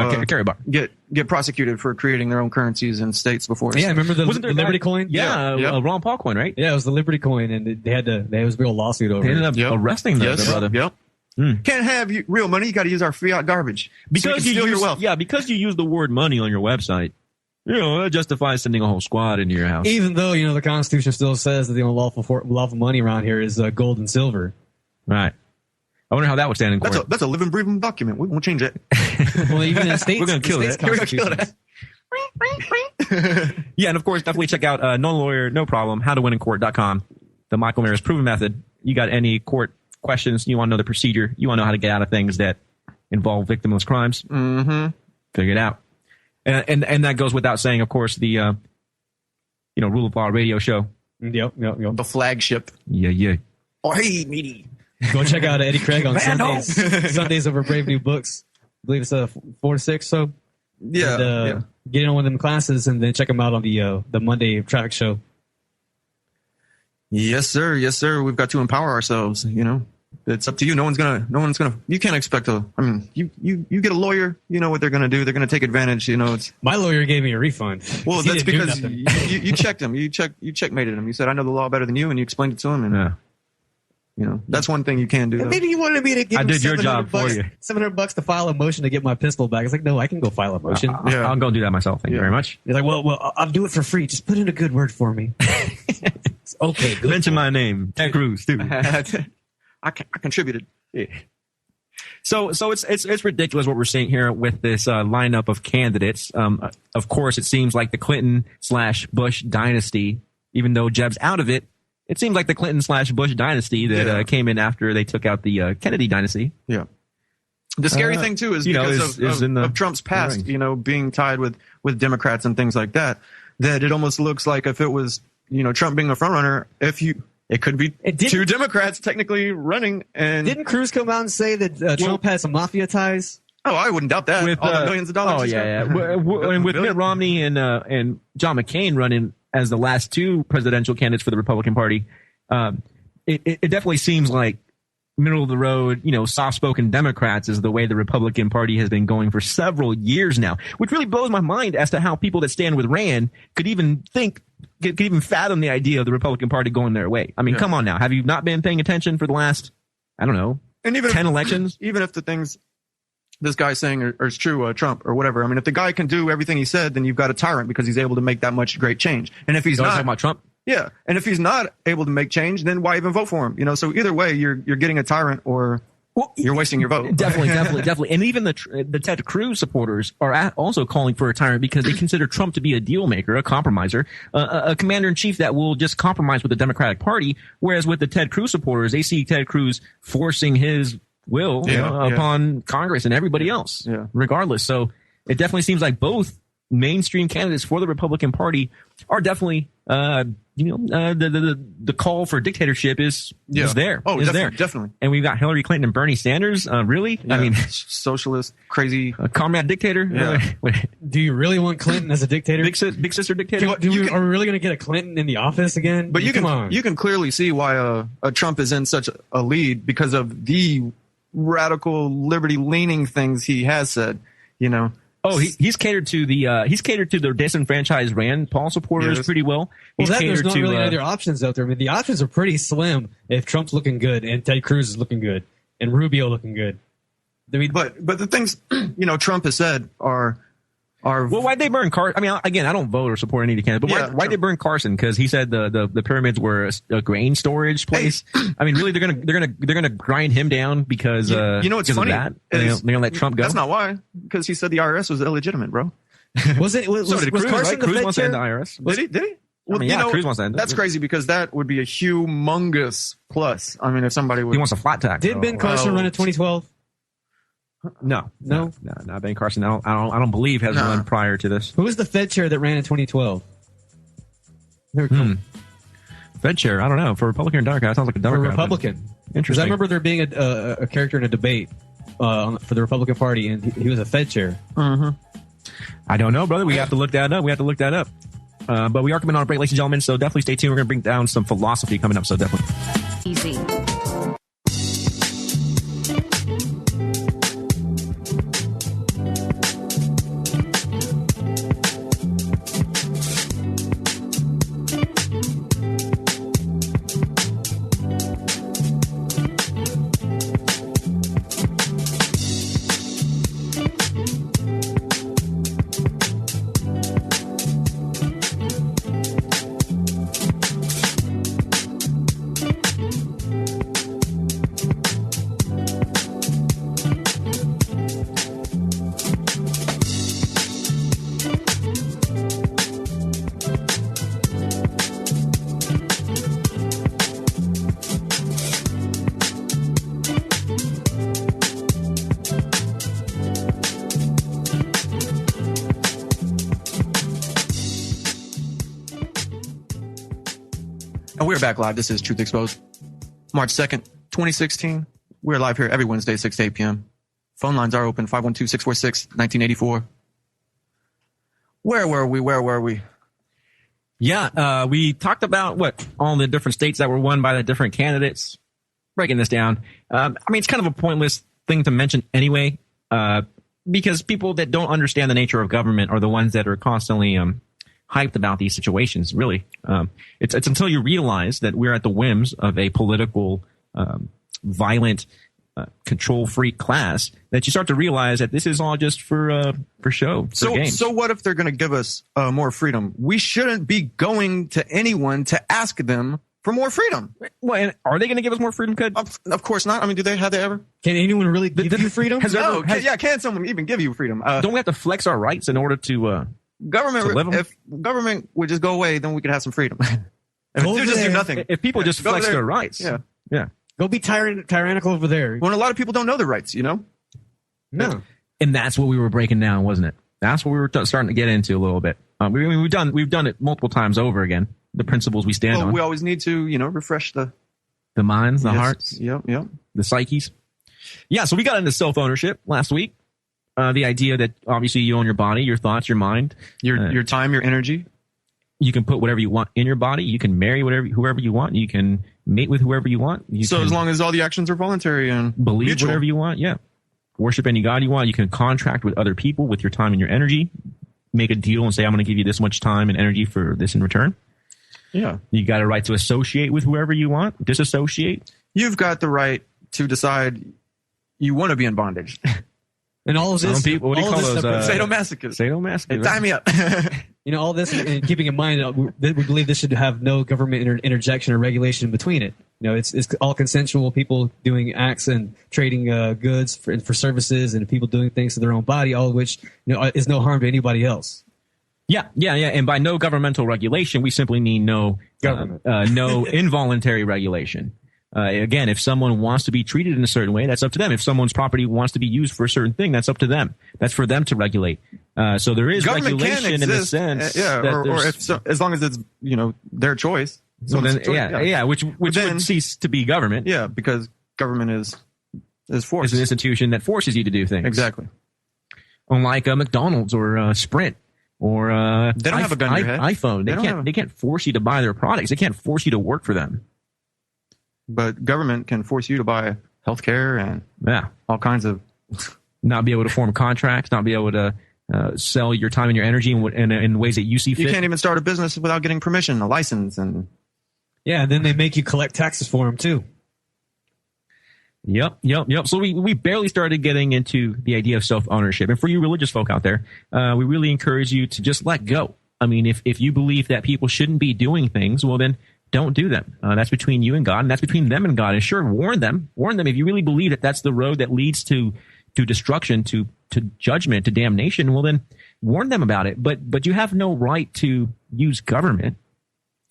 get prosecuted for creating their own currencies in states before. Yeah, remember the Liberty coin? Yeah, a Ron Paul coin, right? Yeah, it was the Liberty coin, and there was a real lawsuit over it. They ended up arresting their brother. Yep. Can't have real money. You got to use our fiat garbage because you steal your wealth. Yeah, because you use the word money on your website. That justifies sending a whole squad into your house. Even though the Constitution still says that the only lawful money around here is gold and silver. Right. I wonder how that would stand in court. That's a living, breathing document. We won't change it. Well, even in states, we're going to kill that. Yeah, and of course, definitely check out No Lawyer, No Problem, HowToWinInCourt.com, the Michael Maris Proven Method. You got any court questions, you want to know the procedure, you want to know how to get out of things that involve victimless crimes, figure it out. And that goes without saying, of course, the Rule of Law radio show. Yep. The flagship. Yeah. Oh, hey, meaty. Go check out Eddie Craig on Sundays over Brave New Books. I believe it's 4 to 6. So yeah, get in on one of them classes and then check them out on the Monday traffic show. Yes, sir. We've got to empower ourselves. it's up to you. No one's gonna. You can't expect you get a lawyer. You know what they're gonna do. They're gonna take advantage. It's my lawyer gave me a refund. Well, that's because you checked him. You checkmated him. You said, I know the law better than you, and you explained it to him. And that's one thing you can do. And maybe you wanted me to give. I did your job for you. $700 to file a motion to get my pistol back. It's like, no, I can go file a motion. I'll go do that myself. Thank you very much. You're like, well, I'll do it for free. Just put in a good word for me. Okay, good. Mention my name, Ted Cruz, too. I contributed. Yeah. So it's ridiculous what we're seeing here with this lineup of candidates. Of course, it seems like the Clinton/Bush dynasty, even though Jeb's out of it, it seems like the Clinton/Bush dynasty that came in after they took out the Kennedy dynasty. Yeah. The scary thing too is because of Trump's past, being tied with Democrats and things like that. That it almost looks like if it was Trump being a front runner, it could be two Democrats technically running. And didn't Cruz come out and say that Trump has some mafia ties? Oh, I wouldn't doubt that. With all the millions of dollars. Oh yeah. And with Mitt Romney and John McCain running as the last two presidential candidates for the Republican Party, it definitely seems like middle of the road, soft-spoken Democrats is the way the Republican Party has been going for several years now, which really blows my mind as to how people that stand with Rand could even fathom the idea of the Republican Party going their way. I mean, come on now. Have you not been paying attention for the last, I don't know, 10 elections? Even if the things this guy's saying are true, Trump or whatever. I mean, if the guy can do everything he said, then you've got a tyrant because he's able to make that much great change. And if he's not talking about Trump, yeah, and if he's not able to make change, then why even vote for him? So either way, you're getting a tyrant or you're wasting your vote. Definitely. And even the Ted Cruz supporters are also calling for a tyrant because they consider Trump to be a deal maker, a compromiser, a commander in chief that will just compromise with the Democratic Party. Whereas with the Ted Cruz supporters, they see Ted Cruz forcing his will upon Congress and everybody else, regardless. So it definitely seems like both mainstream candidates for the Republican Party are definitely, the call for dictatorship is there. Oh, definitely. And we've got Hillary Clinton and Bernie Sanders. Really? Yeah. I mean, socialist, crazy, comrade dictator. Yeah. Do you really want Clinton as a dictator? Big sister dictator. Are we really going to get a Clinton in the office again? But you can clearly see why Trump is in such a lead because of the radical liberty leaning things he has said. Oh, he's catered to the disenfranchised Rand Paul supporters pretty well. There's not really any other options out there. I mean, the options are pretty slim if Trump's looking good and Ted Cruz is looking good and Rubio looking good. I mean, but the things Trump has said are well, why'd they burn Carson? I mean, again, I don't vote or support any of the candidates, but why'd they burn Carson? Because he said the pyramids were a grain storage place. I mean, really, they're gonna grind him down because what's funny? Of that. They're gonna let Trump go. That's not why. Because he said the IRS was illegitimate, bro. Was Cruz, Carson right? the Cruz wants to end the IRS. Did he? Well, Cruz wants to end it. That's crazy because that would be a humongous plus. I mean, if somebody would, he wants a flat tax. Did Ben Carson run in 2012? No. Ben Carson, I don't believe has run prior to this. Who was the Fed chair that ran in 2012? Fed chair, I don't know. For Republican or Democrat, it sounds like a Democrat. For Republican. Interesting. Because I remember there being a character in a debate for the Republican Party, and he was a Fed chair. Mm-hmm. I don't know, brother. We have to look that up. But we are coming on a break, ladies and gentlemen, so definitely stay tuned. We're going to bring down some philosophy coming up, so definitely. Easy. And we're back live. This is Truth Exposed. March 2nd, 2016. We're live here every Wednesday, 6 to 8 p.m. Phone lines are open, 512-646-1984. Where were we? Yeah, we talked about all the different states that were won by the different candidates. breaking this down. I mean, it's kind of a pointless thing to mention anyway, because people that don't understand the nature of government are the ones that are constantly hyped about these situations. Really, it's until you realize that we're at the whims of a political, violent, control freak class that you start to realize that this is all just for show. So what if they're going to give us more freedom? We shouldn't be going to anyone to ask them for more freedom. Well, and are they going to give us more freedom? Of course not. I mean, have they ever? Can anyone really give you freedom? Can someone even give you freedom? Don't we have to flex our rights in order to government? If government would just go away, then we could have some freedom. If they just do nothing. If people just flex their rights. Yeah. Go be tyrannical over there. When a lot of people don't know their rights, No. And that's what we were breaking down, wasn't it? That's what we were starting to get into a little bit. We've done it multiple times over again. The principles we stand on. We always need to, refresh the minds, the hearts. Yep. The psyches. Yeah. So we got into self-ownership last week. The idea that obviously you own your body, your thoughts, your mind, your time, your energy. You can put whatever you want in your body. You can marry whoever you want. You can mate with whoever you want. As long as all the actions are voluntary and believe mutual. whatever you want. Yeah. Worship any God you want. You can contract with other people with your time and your energy. Make a deal and say, I'm going to give you this much time and energy for this in return. Yeah. You got a right to associate with whoever you want. Disassociate. You've got the right to decide you want to be in bondage. And all of this, some people, what do you call those? Sadomasochists. Sadomasochists. Tie me up. All this, and keeping in mind, we believe this should have no government interjection or regulation between it. It's all consensual people doing acts and trading goods for services, and people doing things to their own body, all of which is no harm to anybody else. Yeah. And by no governmental regulation, we simply mean no involuntary regulation. Again, if someone wants to be treated in a certain way, that's up to them. If someone's property wants to be used for a certain thing, that's up to them. That's for them to regulate. So there is government regulation in the sense, as long as it's their choice. So then, which would cease to be government. Yeah, because government is force. It's an institution that forces you to do things. Exactly. Unlike McDonald's or Sprint or they don't have a gun to your head. iPhone, they can't force you to buy their products. They can't force you to work for them. But government can force you to buy healthcare and all kinds of not be able to form contracts, not be able to sell your time and your energy in ways that you see fit. You can't even start a business without getting permission, a license, and and then they make you collect taxes for them too. Yep. So we barely started getting into the idea of self-ownership. And for you religious folk out there, we really encourage you to just let go. I mean, if you believe that people shouldn't be doing things, well then don't do them. That's between you and God, and that's between them and God. And sure, warn them if you really believe that that's the road that leads to destruction, to judgment, to damnation. Well, then warn them about it. But you have no right to use government,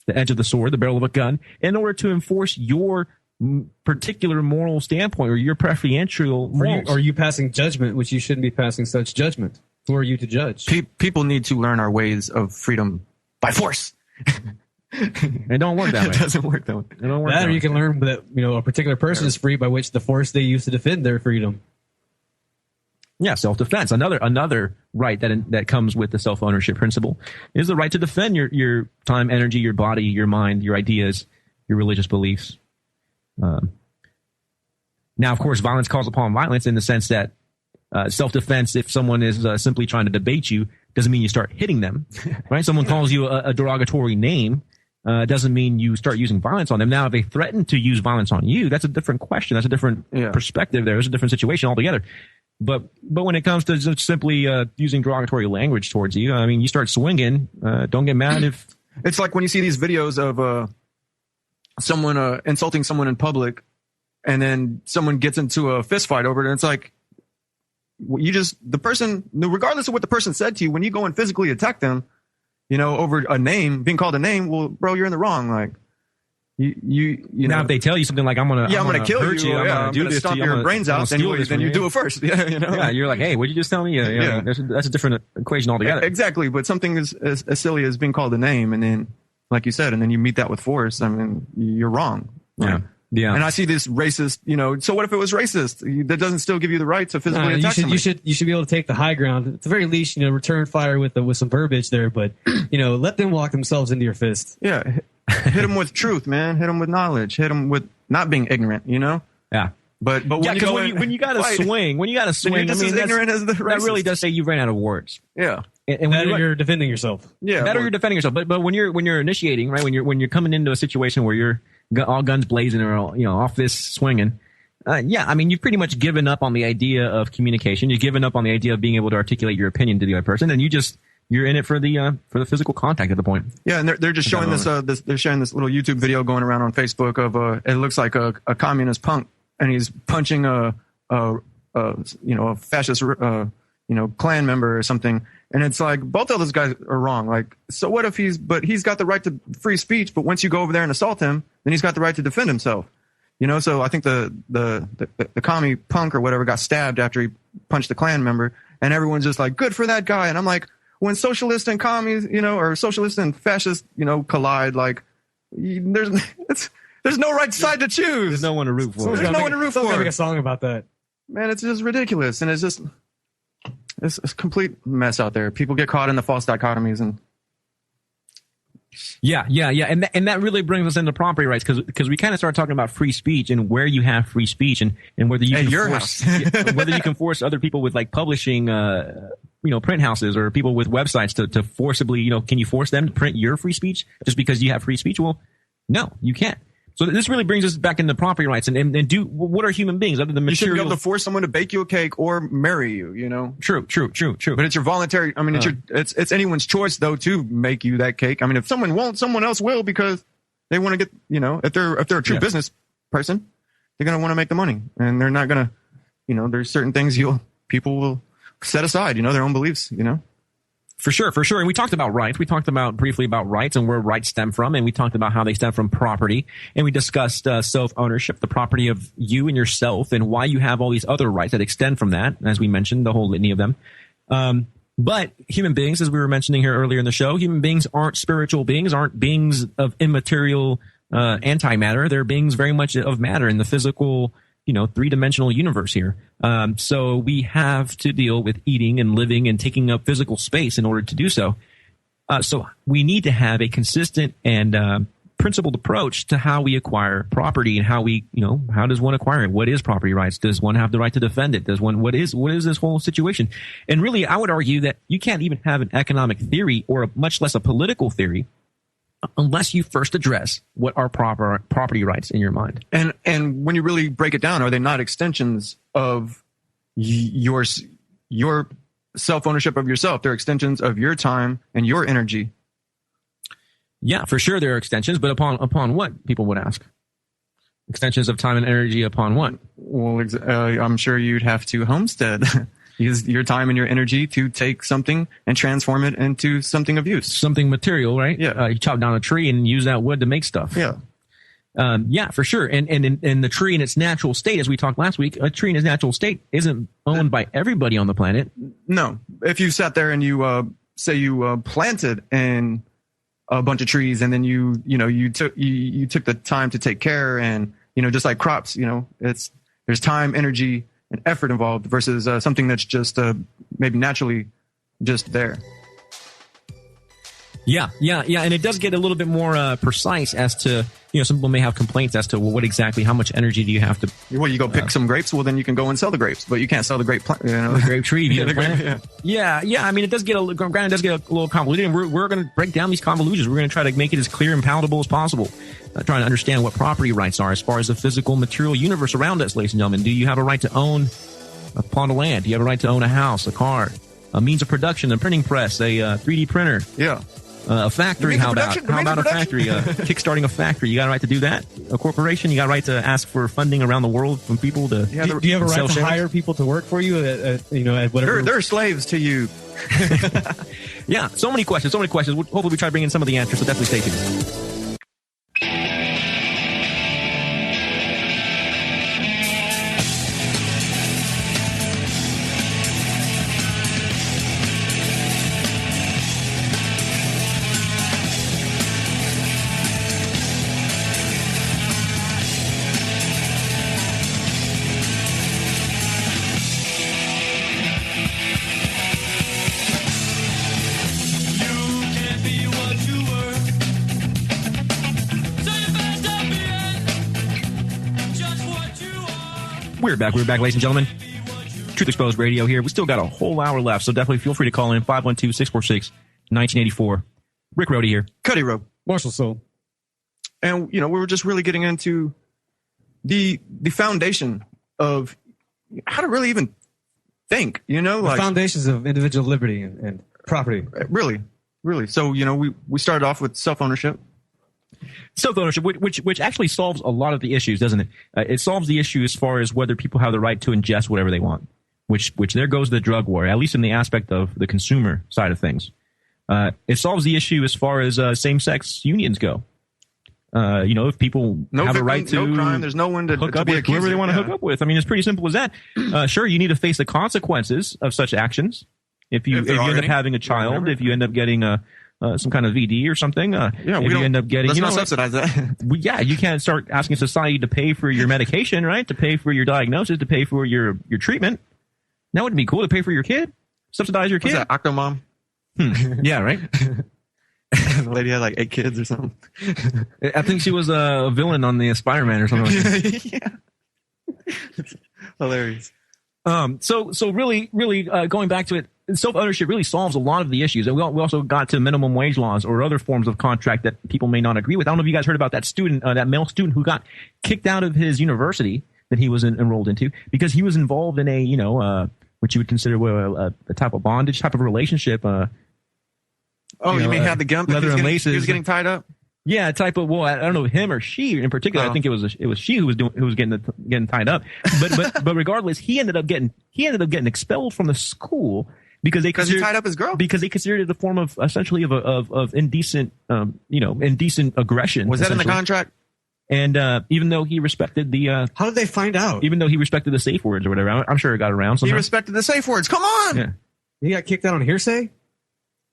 the edge of the sword, the barrel of a gun, in order to enforce your particular moral standpoint or your preferential morals. Or you passing judgment, which you shouldn't be passing such judgment. Who are you to judge? People need to learn our ways of freedom by force. It don't work that way. It doesn't work that way. It don't work that or you can learn that a particular person is free by which the force they use to defend their freedom. Yeah, self-defense. Another right that comes with the self-ownership principle is the right to defend your time, energy, your body, your mind, your ideas, your religious beliefs. Now, of course, violence calls upon violence in the sense that self-defense, if someone is simply trying to debate you, doesn't mean you start hitting them, right? Someone calls you a derogatory name, doesn't mean you start using violence on them. Now, if they threaten to use violence on you, that's a different question. That's a different perspective there. It's a different situation altogether. But when it comes to just simply using derogatory language towards you, I mean, you start swinging. Don't get mad if... It's like when you see these videos of someone insulting someone in public, and then someone gets into a fist fight over it, and it's like, the person, regardless of what the person said to you, when you go and physically attack them, over a name, being called a name, well, bro, you're in the wrong. Like, you know. Now, if they tell you something like, I'm going to kill hurt you, I'm going to stomp your brains out, then you do it first. Yeah, you're like, hey, what did you just tell me? That's a different equation altogether. Exactly. But something as silly as being called a name, and then, like you said, and then you meet that with force, I mean, you're wrong. Right? Yeah. And I see this racist, so what if it was racist? That doesn't still give you the right to physically attack somebody. You should be able to take the high ground. At the very least, return fire with some verbiage there, but, let them walk themselves into your fist. Yeah. Hit them with truth, man. Hit them with knowledge. Hit them with not being ignorant, you know? Yeah. But when you got to swing, you're just as ignorant as the racist. That really does say you ran out of words. Yeah. And when you're defending yourself. Yeah. Better you're defending yourself. But when you're initiating, right? When you're coming into a situation where you're all guns blazing or off this swinging. I mean, you've pretty much given up on the idea of communication. You've given up on the idea of being able to articulate your opinion to the other person, and you're in it for the physical contact at the point. Yeah, and they're just showing they're sharing this little YouTube video going around on Facebook of it looks like a communist punk, and he's punching a fascist Klan member or something, and it's like both of those guys are wrong. Like, so what if he's got the right to free speech, but once you go over there and assault him, then he's got the right to defend himself. So I think the commie punk or whatever got stabbed after he punched the Klan member, and everyone's just like, good for that guy. And I'm like, when socialists and commies, or socialists and fascists, collide, like, there's no right side to choose. There's no one to root for. There's no one to root for. Make a song about that. Man, it's just ridiculous, and it's a complete mess out there. People get caught in the false dichotomies and. Yeah. And that really brings us into property rights because we kind of start talking about free speech and where you have free speech and whether you can force other people with like publishing, print houses or people with websites to forcibly, can you force them to print your free speech just because you have free speech? Well, no, you can't. So this really brings us back into property rights and what are human beings other than material? You shouldn't be able to force someone to bake you a cake or marry you, True. But it's your voluntary, it's anyone's choice though to make you that cake. I mean, if someone won't, someone else will because they want to get, if they're a true business person, they're going to want to make the money and they're not going to, there's certain things people will set aside, their own beliefs, For sure. And we talked about rights. We talked briefly about rights and where rights stem from, and we talked about how they stem from property, and we discussed self-ownership, the property of you and yourself, and why you have all these other rights that extend from that, as we mentioned, the whole litany of them. But human beings, as we were mentioning here earlier in the show, human beings aren't spiritual beings, aren't beings of immaterial antimatter. They're beings very much of matter in the physical three-dimensional universe here. So we have to deal with eating and living and taking up physical space in order to do so. So we need to have a consistent and principled approach to how we acquire property and how how does one acquire it? What is property rights? Does one have the right to defend it? What is this whole situation? And really, I would argue that you can't even have an economic theory or much less a political theory unless you first address what are proper property rights in your mind. And when you really break it down, are they not extensions of your self-ownership of yourself? They're extensions of your time and your energy. Yeah, for sure there are extensions, but upon what, people would ask? Extensions of time and energy upon what? Well, I'm sure you'd have to homestead. Use your time and your energy to take something and transform it into something of use. Something material, right? Yeah. You chop down a tree and use that wood to make stuff. Yeah. Yeah, for sure. And the tree in its natural state, as we talked last week, a tree in its natural state isn't owned by everybody on the planet. No. If you sat there and you, say you planted in a bunch of trees and then you took the time to take care and, just like crops, there's time, energy, and effort involved versus something that's just maybe naturally just there. Yeah. And it does get a little bit more precise as to, some people may have complaints as to how much energy do you have to. Well, you go pick some grapes, well, then you can go and sell the grapes, but you can't sell the grape plant. The grape tree. Yeah. I mean, it does get a little convoluted, and we're going to break down these convolutions. We're going to try to make it as clear and palatable as possible. Trying to understand what property rights are as far as the physical material universe around us, ladies and gentlemen. Do you have a right to own a plot of land? Do you have a right to own a house, a car, a means of production, a printing press, a 3D printer? Yeah. A factory, how about a factory? Kickstarting a factory, you got a right to do that. A corporation, you got a right to ask for funding around the world from people to. Do you have a right to hire people to work for you? At whatever. They're slaves to you. Yeah, so many questions. Hopefully, we try to bring in some of the answers. So definitely stay tuned. We're back, ladies and gentlemen. Truth Exposed Radio here. We still got a whole hour left, so definitely feel free to call in 512-646-1984. Rick Rhodey here. Cuddy Rowe. Marshall Soul. And, we were just really getting into the foundation of how to really even think, the foundations of individual liberty and property. Really. So, we started off with self-ownership. Self-ownership, which actually solves a lot of the issues, doesn't it? It solves the issue as far as whether people have the right to ingest whatever they want, which there goes the drug war, at least in the aspect of the consumer side of things. It solves the issue as far as same-sex unions go. If people have a right to no crime, there's no one to hook up be with whoever they want to hook up with. I mean, it's pretty simple as that. Sure, you need to face the consequences of such actions. If you end up having a child, if you end up getting some kind of VD or something, if you end up getting, let's not subsidize that. You can't start asking society to pay for your medication, right? To pay for your diagnosis, to pay for your treatment. That wouldn't be cool to pay for your kid, subsidize your kid. What's that, Octomom? Yeah, right. The lady had like 8 kids or something. I think she was a villain on the Spider-Man or something like that. Yeah. Hilarious. So really, going back to it, self-ownership really solves a lot of the issues. And we also got to minimum wage laws or other forms of contract that people may not agree with. I don't know if you guys heard about that student, that male student who got kicked out of his university that he was enrolled into because he was involved in a, what you would consider a type of bondage type of relationship. You mean had the gun? Leather and laces. He was getting tied up? Yeah, type of. Well, I don't know him or she in particular. I think it was she who was getting tied up. But regardless, he ended up getting expelled from the school because he tied up his girl. Because they considered it a form of essentially of indecent indecent aggression. Was that in the contract? And even though he respected the how did they find out? Even though he respected the safe words or whatever, I'm sure it got around somehow. He respected the safe words. Come on. Yeah. He got kicked out on hearsay?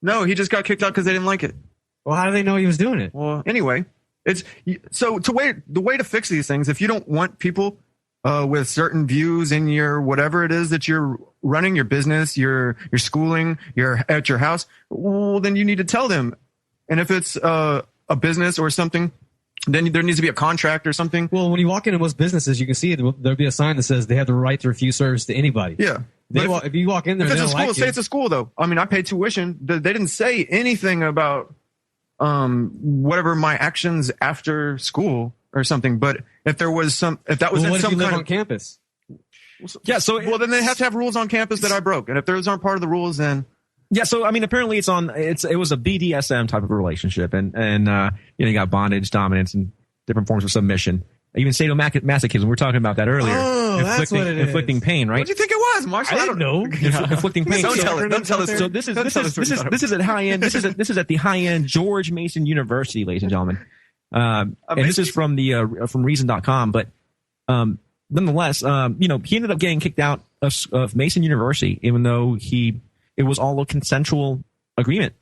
No, he just got kicked out because they didn't like it. Well, how do they know he was doing it? Well, anyway, the way to fix these things, if you don't want people with certain views in your whatever it is that you're running, your business, your schooling, at your house, well, then you need to tell them. And if it's a business or something, then there needs to be a contract or something. Well, when you walk into most businesses, you can see there'll be a sign that says they have the right to refuse service to anybody. Yeah. If you walk in there, if it's they a don't school, like say you. it's a school though. I mean, I pay tuition. They didn't say anything about whatever my actions after school or something. But if that was what in if some you live kind on of campus? Yeah. So then they have to have rules on campus that I broke. And if those aren't part of the rules, then. Yeah, so I mean, apparently it was a BDSM type of relationship, and you got bondage, dominance, and different forms of submission. Even sadomasochism. We were talking about that earlier. Oh, that's what it is. Inflicting pain, right? What do you think it was, Marshall? I don't know. Inflicting pain. Don't tell us. So this is at high end. This is at the high end George Mason University, ladies and gentlemen. And this is from from Reason.com. But nonetheless, he ended up getting kicked out of Mason University, even though it was all a consensual agreement.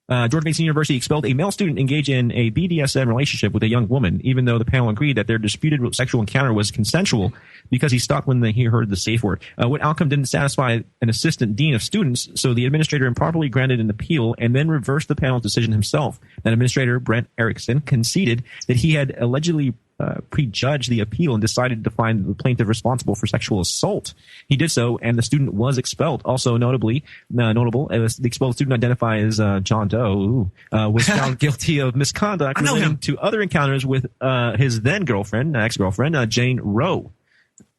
George Mason University expelled a male student engaged in a BDSM relationship with a young woman, even though the panel agreed that their disputed sexual encounter was consensual because he stopped when he heard the safe word. What outcome didn't satisfy an assistant dean of students, so the administrator improperly granted an appeal and then reversed the panel's decision himself. That administrator, Brent Erickson, conceded that he had allegedly prejudged the appeal and decided to find the plaintiff responsible for sexual assault. He did so, and the student was expelled. Also notable, the expelled student identified as John Doe, was found guilty of misconduct relating to other encounters with his then ex-girlfriend, Jane Roe.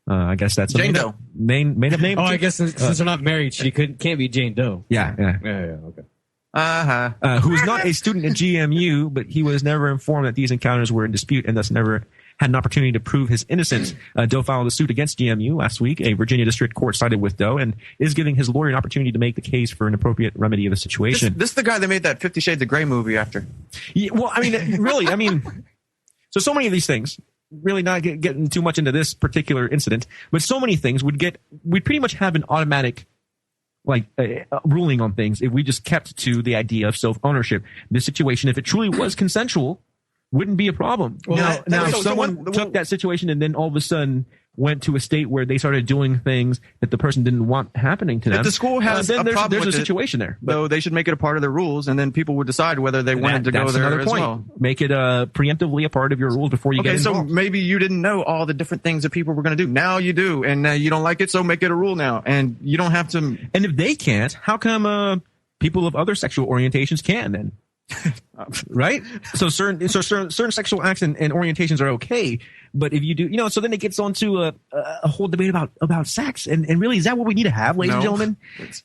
I guess that's Jane Doe. Made-up name. Oh, I guess since they're not married, she can't be Jane Doe. Yeah. Okay. Who was not a student at GMU, but he was never informed that these encounters were in dispute and thus never had an opportunity to prove his innocence. Doe filed a suit against GMU last week. A Virginia district court sided with Doe and is giving his lawyer an opportunity to make the case for an appropriate remedy of the situation. This is the guy that made that 50 Shades of Grey movie after. Yeah, well, I mean, really, so many of these things, really not getting too much into this particular incident, but so many things we'd pretty much have an automatic ruling on things if we just kept to the idea of self-ownership. This situation, if it truly was consensual, wouldn't be a problem. Well, now if someone took that situation and then all of a sudden went to a state where they started doing things that the person didn't want happening to them. If the school has then a problem there's with a situation there. So they should make it a part of their rules, and then people would decide whether they wanted to go That's there another as point. well. Make it preemptively a part of your rules before you get involved. So maybe you didn't know all the different things that people were going to do. Now you do, and you don't like it, so make it a rule now. And you don't have to. And if they can't, how come people of other sexual orientations can then? Right? So certain sexual acts and orientations are okay, but if you do, so then it gets onto a whole debate about sex, and really, is that what we need to have, ladies and gentlemen?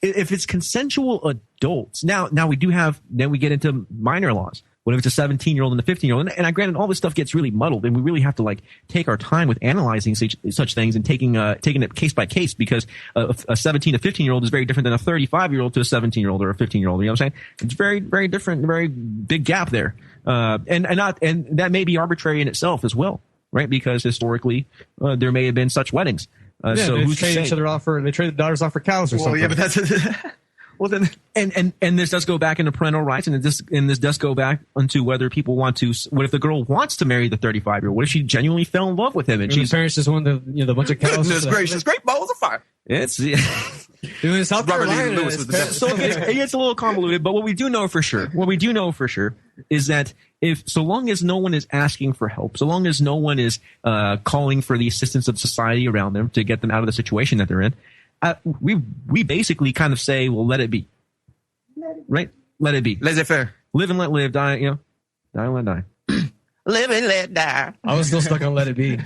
If it's consensual adults, now we do have, then we get into minor laws. What if it's a 17-year-old and a 15-year-old? And I granted, all this stuff gets really muddled, and we really have to take our time with analyzing such things and taking it case by case, because a 17 to 15-year-old is very different than a 35-year-old to a 17-year-old or a 15-year-old. You know what I'm saying? It's very, very different, very big gap there. And that may be arbitrary in itself as well, right? Because historically, there may have been such weddings. So they who's trade each other off they trade the daughters off for cows or something. Yeah, but that's. Well, then, and this does go back into parental rights, and this does go back into whether people want to. What if the girl wants to marry the 35-year-old? What if she genuinely fell in love with him and she's parents just wanted the bunch of cows? Goodness gracious, great balls of fire! It's in South Carolina. Lewis was the best. So it gets a little convoluted, but what we do know for sure is that so long as no one is asking for help, so long as no one is calling for the assistance of society around them to get them out of the situation that they're in. We basically kind of say, well, let it be. Right? Let it be. Laissez-faire. Live and let live. Die, die and let die. Live and let die. I was still stuck on let it be.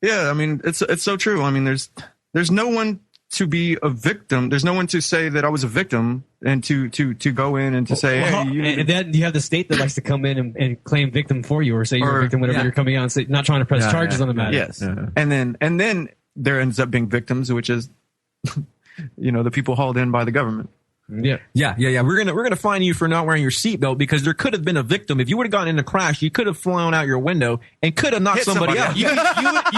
Yeah, I mean, it's so true. I mean, there's no one to be a victim. There's no one to say that I was a victim and to go in and to say, hey, and then you have the state that likes to come in and claim victim for you, or say you're a victim whenever you're coming out and say, not trying to press charges on the matter. Yes. And then there ends up being victims, which is, the people hauled in by the government. Yeah. We're gonna fine you for not wearing your seatbelt, because there could have been a victim. If you would have gotten in a crash, you could have flown out your window and could have knocked somebody out. You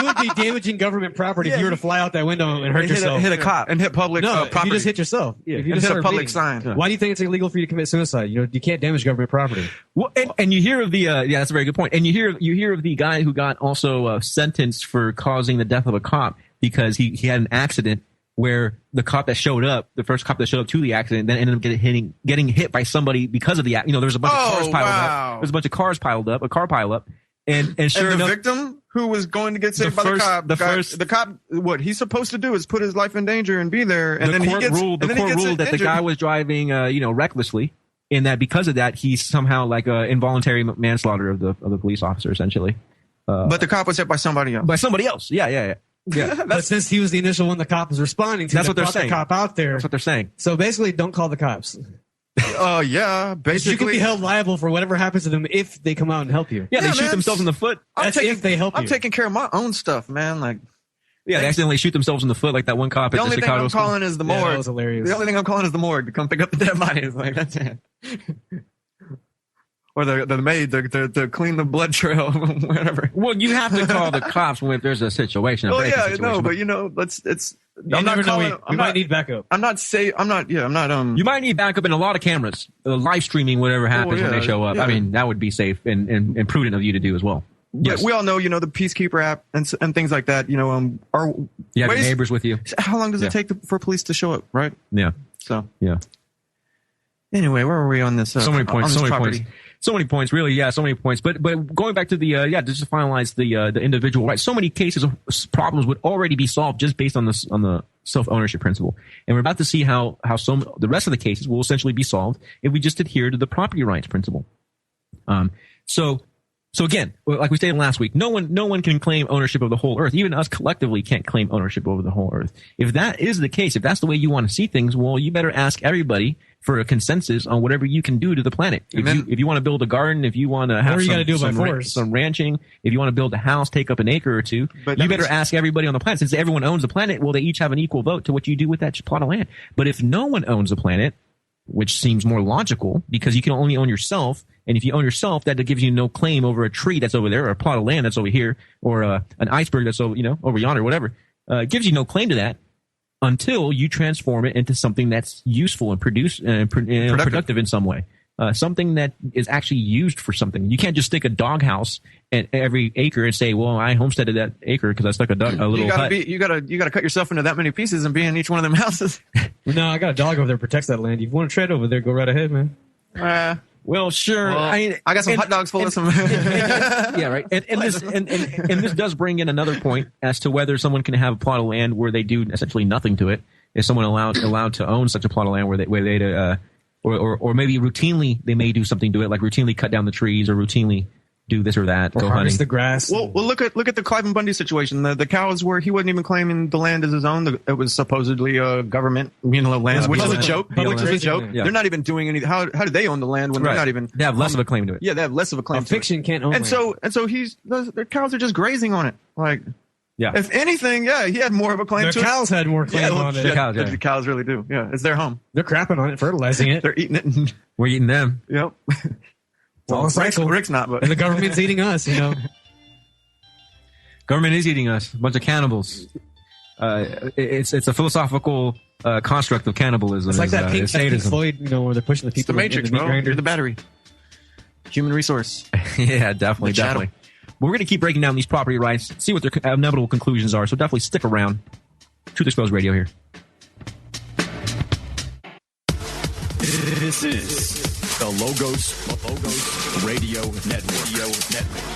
would be damaging government property if you were to fly out that window and hurt yourself. Hit a cop and hit public property. If you just hit yourself. Yeah. If you just hit a public sign. Why do you think it's illegal for you to commit suicide? You can't damage government property. Well, and you hear of the that's a very good point. And you hear of the guy who got also sentenced for causing the death of a cop because he had an accident where the cop that showed up, the first cop that showed up to the accident, then ended up getting hit by somebody because of the there was a bunch of cars piled up. There's a bunch of cars piled up, a car pile up, and sure the enough, victim who was going to get saved by the cop, the cop, what he's supposed to do is put his life in danger and be there, and the court ruled that the guy was driving, recklessly, and that because of that, he's somehow like a involuntary manslaughter of the police officer, essentially. But the cop was hit by somebody else. By somebody else, yeah. Yeah, but since he was the initial one the cop was responding to, that's what they're saying. The cop out there. That's what they're saying. So basically, don't call the cops. Yeah, basically. You can be held liable for whatever happens to them if they come out and help you. Yeah, they shoot themselves in the foot. If they help you. I'm taking care of my own stuff, man. They accidentally shoot themselves in the foot like that one cop at the Chicago. The only thing I'm calling is the morgue. That was hilarious. The only thing I'm calling is the morgue to come pick up the dead bodies. That's it. Or the maid to clean the blood trail, whatever. Well, you have to call the cops when there's a situation. But it's. We might need backup. I'm not. You might need backup and a lot of cameras, live streaming whatever happens when they show up. Yeah. I mean, that would be safe and prudent of you to do as well. Yes. We all know, the Peacekeeper app and things like that. You have your neighbors with you. How long does it take for police to show up? Right. Yeah. So. Yeah. Anyway, where were we on this? So many points. So many points, really. Yeah, so many points. But going back to the just to finalize the individual rights. So many cases of problems would already be solved just based on the self-ownership principle. And we're about to see how the rest of the cases will essentially be solved if we just adhere to the property rights principle. So again, like we stated last week, no one can claim ownership of the whole earth. Even us collectively can't claim ownership over the whole earth. If that is the case, if that's the way you want to see things, well, you better ask everybody for a consensus on whatever you can do to the planet. If you want to build a garden, if you want to have some ranching, if you want to build a house, take up an acre or two, you better ask everybody on the planet. Since everyone owns the planet, well, they each have an equal vote to what you do with that plot of land. But if no one owns the planet, which seems more logical because you can only own yourself, and if you own yourself, that gives you no claim over a tree that's over there, or a plot of land that's over here, or an iceberg that's over yonder, whatever. It gives you no claim to that until you transform it into something that's useful and productive in some way. something that is actually used for something. You can't just stick a doghouse at every acre and say, well, I homesteaded that acre because I stuck a little hut. You gotta cut yourself into that many pieces and be in each one of them houses. No, I got a dog over there that protects that land. If you want to tread over there, go right ahead, man. Well, sure. Well, I got some hot dogs full of some. Yeah, right. And this does bring in another point as to whether someone can have a plot of land where they do essentially nothing to it. Is someone allowed to own such a plot of land where they or maybe routinely they may do something to it, like routinely cut down the trees or routinely do this or that, or go harvest hunting. the grass. Well, look at the Clive Bundy situation. The cows where he wasn't even claiming the land as his own. It was supposedly government, land, which is a joke. Which is a joke. Yeah. They're not even doing anything. How do they own the land when they're not even? They have less of a claim to it. Yeah, they have less of a claim. Fiction can't own. And so the cows are just grazing on it. Like, yeah. If anything, yeah, he had more of a claim to it. The cows had more claim on it. The cows really do. Yeah, it's their home. They're crapping on it, fertilizing it. They're eating it. We're eating them. Yep. It's all a cycle. Rick's not, but and the government's eating us. Government is eating us. A bunch of cannibals. It's a philosophical construct of cannibalism. It's like that Pink Floyd, where they're pushing the people. It's the Matrix, bro. You're the battery. Human resource. Yeah, definitely. We're going to keep breaking down these property rights, see what their inevitable conclusions are. So definitely stick around. Truth Exposed Radio here. This is the Logos Radio Network.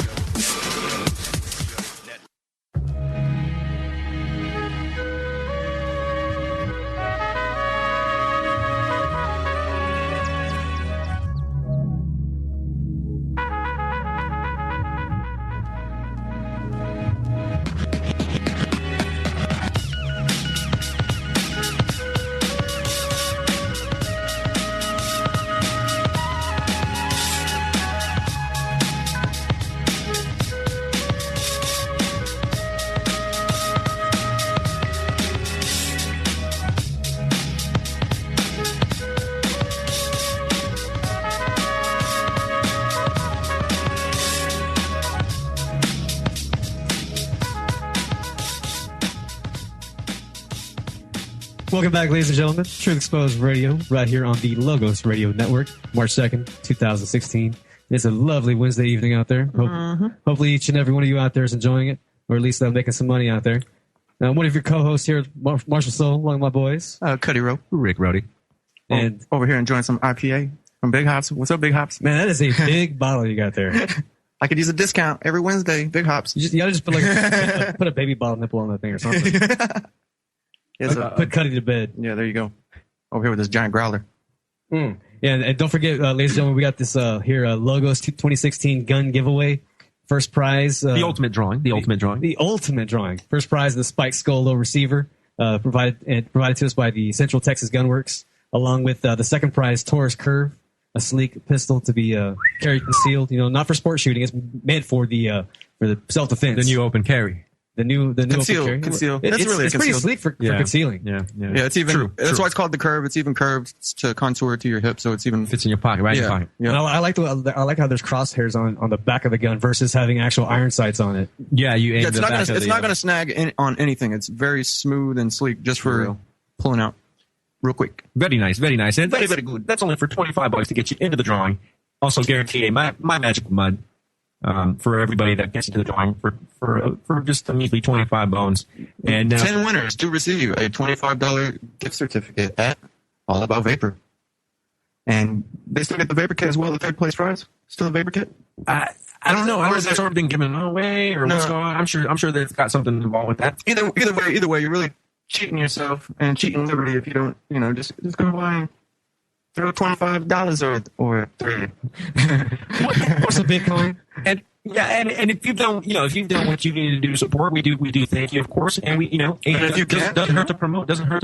Welcome back, ladies and gentlemen. Truth Exposed Radio, right here on the Logos Radio Network, March 2nd, 2016. It's a lovely Wednesday evening out there. Hopefully each and every one of you out there is enjoying it, or at least making some money out there. One of your co-hosts here, Marshall Soul, one of my boys. Cuddy Rowe. Rick Rowdy. And over here enjoying some IPA from Big Hops. What's up, Big Hops? Man, that is a big bottle you got there. I could use a discount every Wednesday. Big Hops. You gotta just put put a baby bottle nipple on that thing or something. Put Cuddy to bed. Yeah, there you go. Over here with this giant growler. Yeah, and don't forget, ladies and gentlemen, we got this here Logos 2016 gun giveaway. First prize. The ultimate drawing. The ultimate drawing. First prize, the Spike Skull Low Receiver, provided to us by the Central Texas Gunworks, along with the second prize, Taurus Curve, a sleek pistol to be carried concealed. Not for sport shooting. It's meant for the self-defense. The new open carry. The new conceal. It's pretty sleek for concealing. Yeah. It's even true. That's why it's called the curve. It's even curved to contour to your hip, so it's even fits in your pocket, right in your pocket. Yeah. I like how there's crosshairs on the back of the gun versus having actual iron sights on it. Yeah, it's not going to snag on anything. It's very smooth and sleek, just for pulling out real quick. Very nice, very nice, and very, very good. That's only for $25 to get you into the drawing. Also guaranteed a my magical mud. For everybody that gets into the drawing for just a measly 25 bones. And 10 winners to receive a $25 gift certificate at All About Vapor. And they still get the Vapor Kit as well, the third place prize? Still a Vapor Kit? I don't know. I don't know if that's already been given away or what's going on. I'm sure they've got something involved with that. Either way, you're really cheating yourself and cheating liberty if you don't, just go by and throw $25 or $3. What's a Bitcoin? And if you've done what you need to do to support, we do thank you, of course. And it doesn't hurt to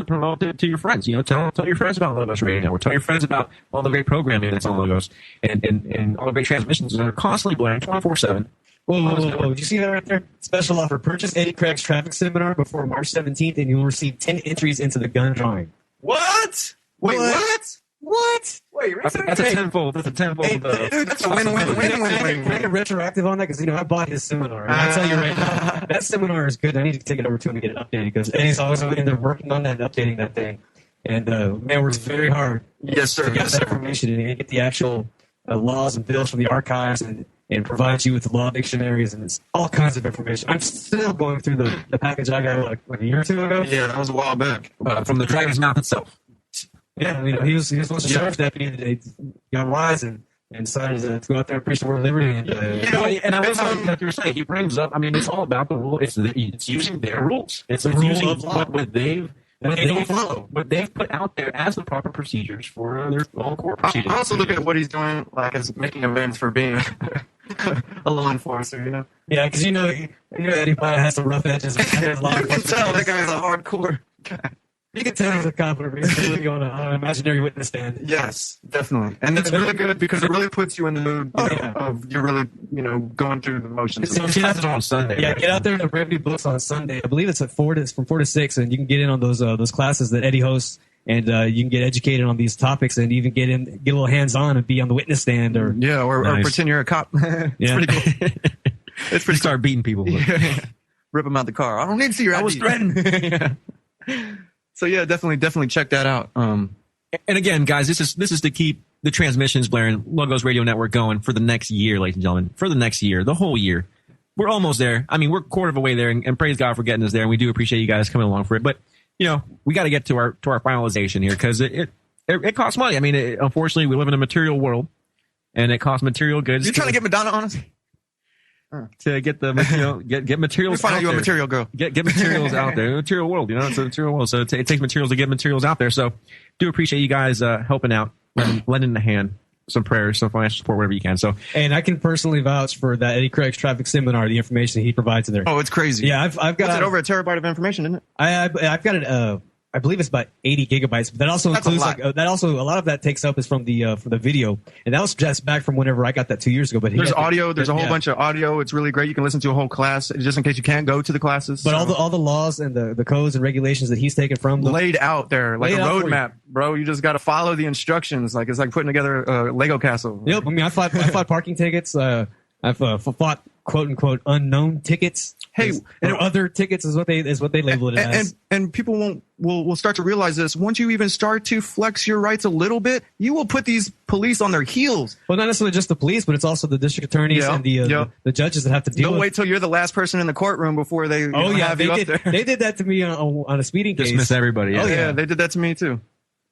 promote it to your friends. Tell your friends about Logos Radio Network. Tell your friends about all the great programming that's on Logos and all the great transmissions that are constantly blaring 24/7. Whoa. Did you see that right there? Special offer. Purchase Eddie Craig's traffic seminar before March 17th and you'll receive 10 entries into the gun drawing. What? Wait, what? What? Wait, that's a tenfold. That's a tenfold. Hey, dude, that's a win-win. Make it retroactive on that because I bought his seminar. And I'll tell you right now, that seminar is good. I need to take it over to him and get it updated because Eddie's always in there working on that and updating that thing. and man works very hard. Yes, sir. To get that information and get the actual laws and bills from the archives and provides you with law dictionaries and it's all kinds of information. I'm still going through the package I got like a year or two ago. Yeah, that was a while back. From the Dragon's Mouth itself. Yeah, he was once a sheriff's deputy that got wise and decided to go out there and preach the word of liberty. And I love how like you were saying, he brings up, I mean, it's all about the rule. It's using their rules. It's rule of law. What they don't follow, what they've put out there as the proper procedures for their own court proceedings. I also look at what he's doing like as making amends for being a law enforcer, you know? Yeah, because Eddie Platt has some rough edges. You can tell that guy's a hardcore guy. You can tell he's a cop when he's really on an imaginary witness stand. Yes, definitely. And it's really good because it really puts you in the mood of you're really, going through the motions. She does it on Sunday. Yeah, get out there to Brevity Books on Sunday. I believe it's from 4 to 6, and you can get in on those classes that Eddie hosts, and you can get educated on these topics and even get a little hands-on and be on the witness stand. Or pretend you're a cop. It's pretty cool. It's pretty start beating people. Rip them out the car. I don't need to see your ID. I was threatened. So yeah, definitely check that out. And again, guys, this is to keep the transmissions blaring, Logos Radio Network going for the next year, ladies and gentlemen. For the next year, the whole year. We're almost there. I mean, we're a quarter of a way there, and praise God for getting us there. And we do appreciate you guys coming along for it. But we got to get to our finalization here because it costs money. I mean, unfortunately, we live in a material world, and it costs material goods. You're trying to get Madonna on us? To get the material, get materials. Find out out you're there. a material girl. Get materials out there. The material world, it's a material world. So it takes materials to get materials out there. So do appreciate you guys helping out, lending a hand, some prayers, some financial support, whatever you can. So, and I can personally vouch for that Eddie Craig's traffic seminar, the information he provides in there. Oh, it's crazy. Yeah, I've got What's it over a terabyte of information, isn't it? I've got it. I believe it's about 80 gigabytes, but that also includes a lot of that takes up is from the video, and that was just back from whenever I got that 2 years ago. But there's audio. There's a whole bunch of audio. It's really great. You can listen to a whole class just in case you can't go to the classes. But all the laws and the codes and regulations that he's taken from laid out there like a roadmap, bro. You just got to follow the instructions. Like it's like putting together a Lego castle. Yep. I mean, I fought parking tickets. I've fought quote unquote unknown tickets. Or other tickets is what they label it as. And people will start to realize this. Once you even start to flex your rights a little bit, you will put these police on their heels. Well, not necessarily just the police, but it's also the district attorneys and the judges that have to deal with it. They'll wait till you're the last person in the courtroom before they have you up there. They did that to me on a speeding case. Dismiss everybody. Oh yeah, they did that to me too.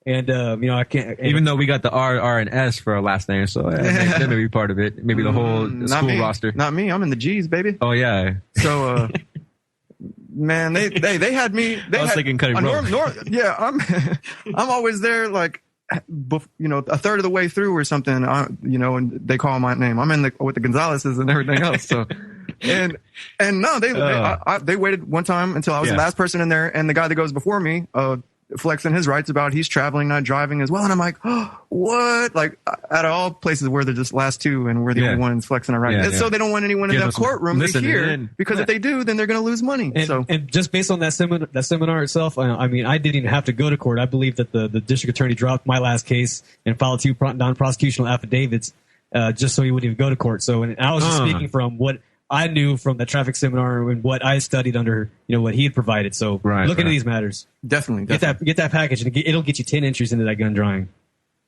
And I can't. Even though we got the R, and S for our last name, so that may be part of it. Maybe the whole school roster. Not me. I'm in the G's, baby. Oh yeah. So, man, they had me. I was thinking cutting rope. Yeah, I'm always there, like, a third of the way through or something. And they call my name. I'm in with the Gonzaleses and everything else. So. And no, they waited one time until I was the last person in there, and the guy that goes before me, flexing his rights about he's traveling, not driving as well. And I'm like, oh, what? Like, out of all places where they're just last two and we're the only ones flexing our rights. So they don't want anyone in that courtroom to hear, because if they do, then they're going to lose money. And just based on that seminar itself, I mean, I didn't even have to go to court. I believe that the district attorney dropped my last case and filed 2 non-prosecutional affidavits just so he wouldn't even go to court. So and I was just speaking from what I knew from the traffic seminar and what I studied under, what he had provided. So look into these matters. Definitely. Get that package, and it'll get you 10 entries into that gun drawing.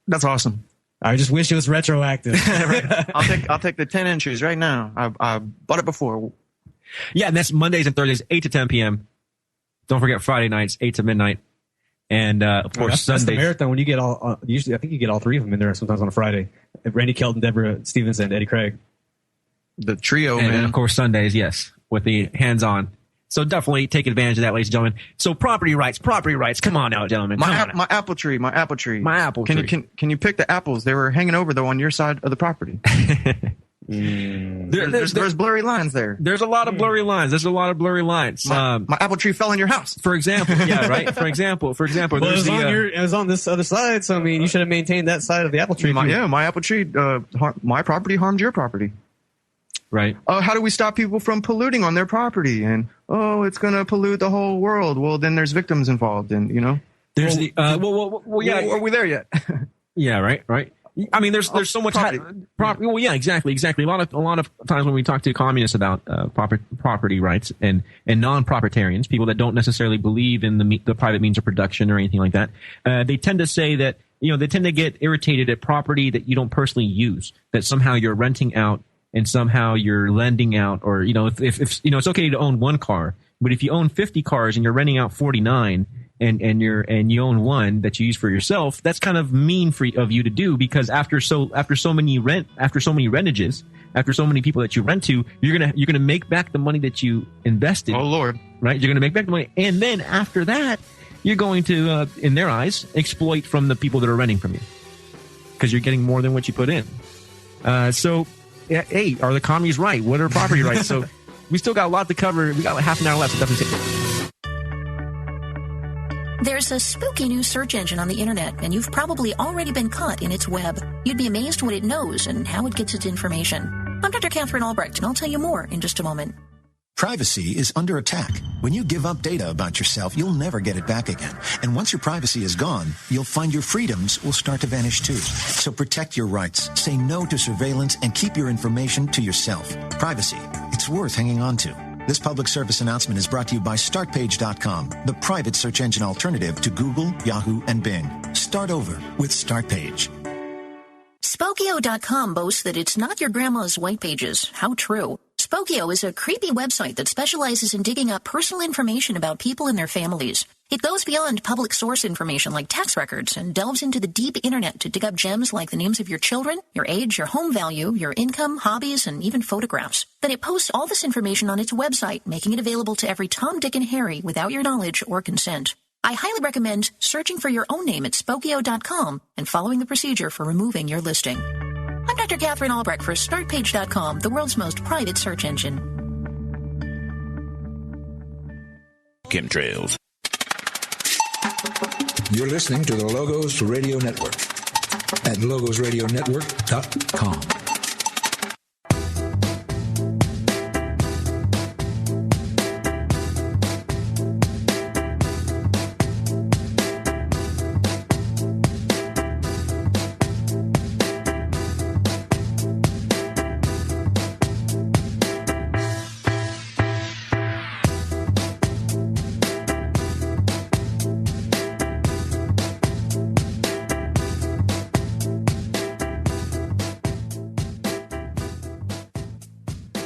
That's awesome. I just wish it was retroactive. I'll take the 10 entries right now. I bought it before. Yeah, and that's Mondays and Thursdays, 8 to 10 p.m. Don't forget Friday nights, 8 to midnight. And, of course, Sundays. That's the marathon when you get usually I think you get all 3 of them in there sometimes on a Friday. Randy Kelton, Deborah Stevens, and Eddie Craig. The trio, and man. And of course, Sundays, yes, with the hands-on. So definitely take advantage of that, ladies and gentlemen. So property rights. Come on now, gentlemen. My apple tree. Can you pick the apples? They were hanging over, though, on your side of the property. There's blurry lines there. There's a lot of blurry lines. My apple tree fell in your house. For example, yeah, right? For example. Well, it was on this other side, so, I mean, you should have maintained that side of the apple tree. My apple tree, my property harmed your property. Right. How do we stop people from polluting on their property? And, it's going to pollute the whole world. Well, then there's victims involved, and, There's yeah. Are we there yet? Yeah, right. I mean, there's so much property. Well, yeah, exactly. A lot of times when we talk to communists about property rights and non-proprietarians, people that don't necessarily believe in the private means of production or anything like that, they tend to say that they tend to get irritated at property that you don't personally use, that somehow you're renting out and somehow you're lending out, or if it's okay to own one car, but if you own 50 cars and you're renting out 49. And you own one that you use for yourself, that's kind of mean of you to do, because after so many rentages, after so many people that you rent to, you're gonna make back the money that you invested. Oh Lord, right? You're gonna make back the money, and then after that, you're going to, in their eyes, exploit from the people that are renting from you, because you're getting more than what you put in. So, hey, are the commies right? What are property rights? So we still got a lot to cover. We got half an hour left. So definitely. There's a spooky new search engine on the internet, and you've probably already been caught in its web. You'd be amazed what it knows and how it gets its information. I'm Dr. Catherine Albrecht, and I'll tell you more in just a moment. Privacy is under attack. When you give up data about yourself, you'll never get it back again. And once your privacy is gone, you'll find your freedoms will start to vanish too. So protect your rights, say no to surveillance, and keep your information to yourself. Privacy, it's worth hanging on to. This public service announcement is brought to you by StartPage.com, the private search engine alternative to Google, Yahoo, and Bing. Start over with StartPage. Spokeo.com boasts that it's not your grandma's white pages. How true. Spokeo is a creepy website that specializes in digging up personal information about people and their families. It goes beyond public source information like tax records and delves into the deep internet to dig up gems like the names of your children, your age, your home value, your income, hobbies, and even photographs. Then it posts all this information on its website, making it available to every Tom, Dick, and Harry without your knowledge or consent. I highly recommend searching for your own name at Spokeo.com and following the procedure for removing your listing. I'm Dr. Catherine Albrecht for StartPage.com, the world's most private search engine. Chemtrails. You're listening to the Logos Radio Network at logosradionetwork.com.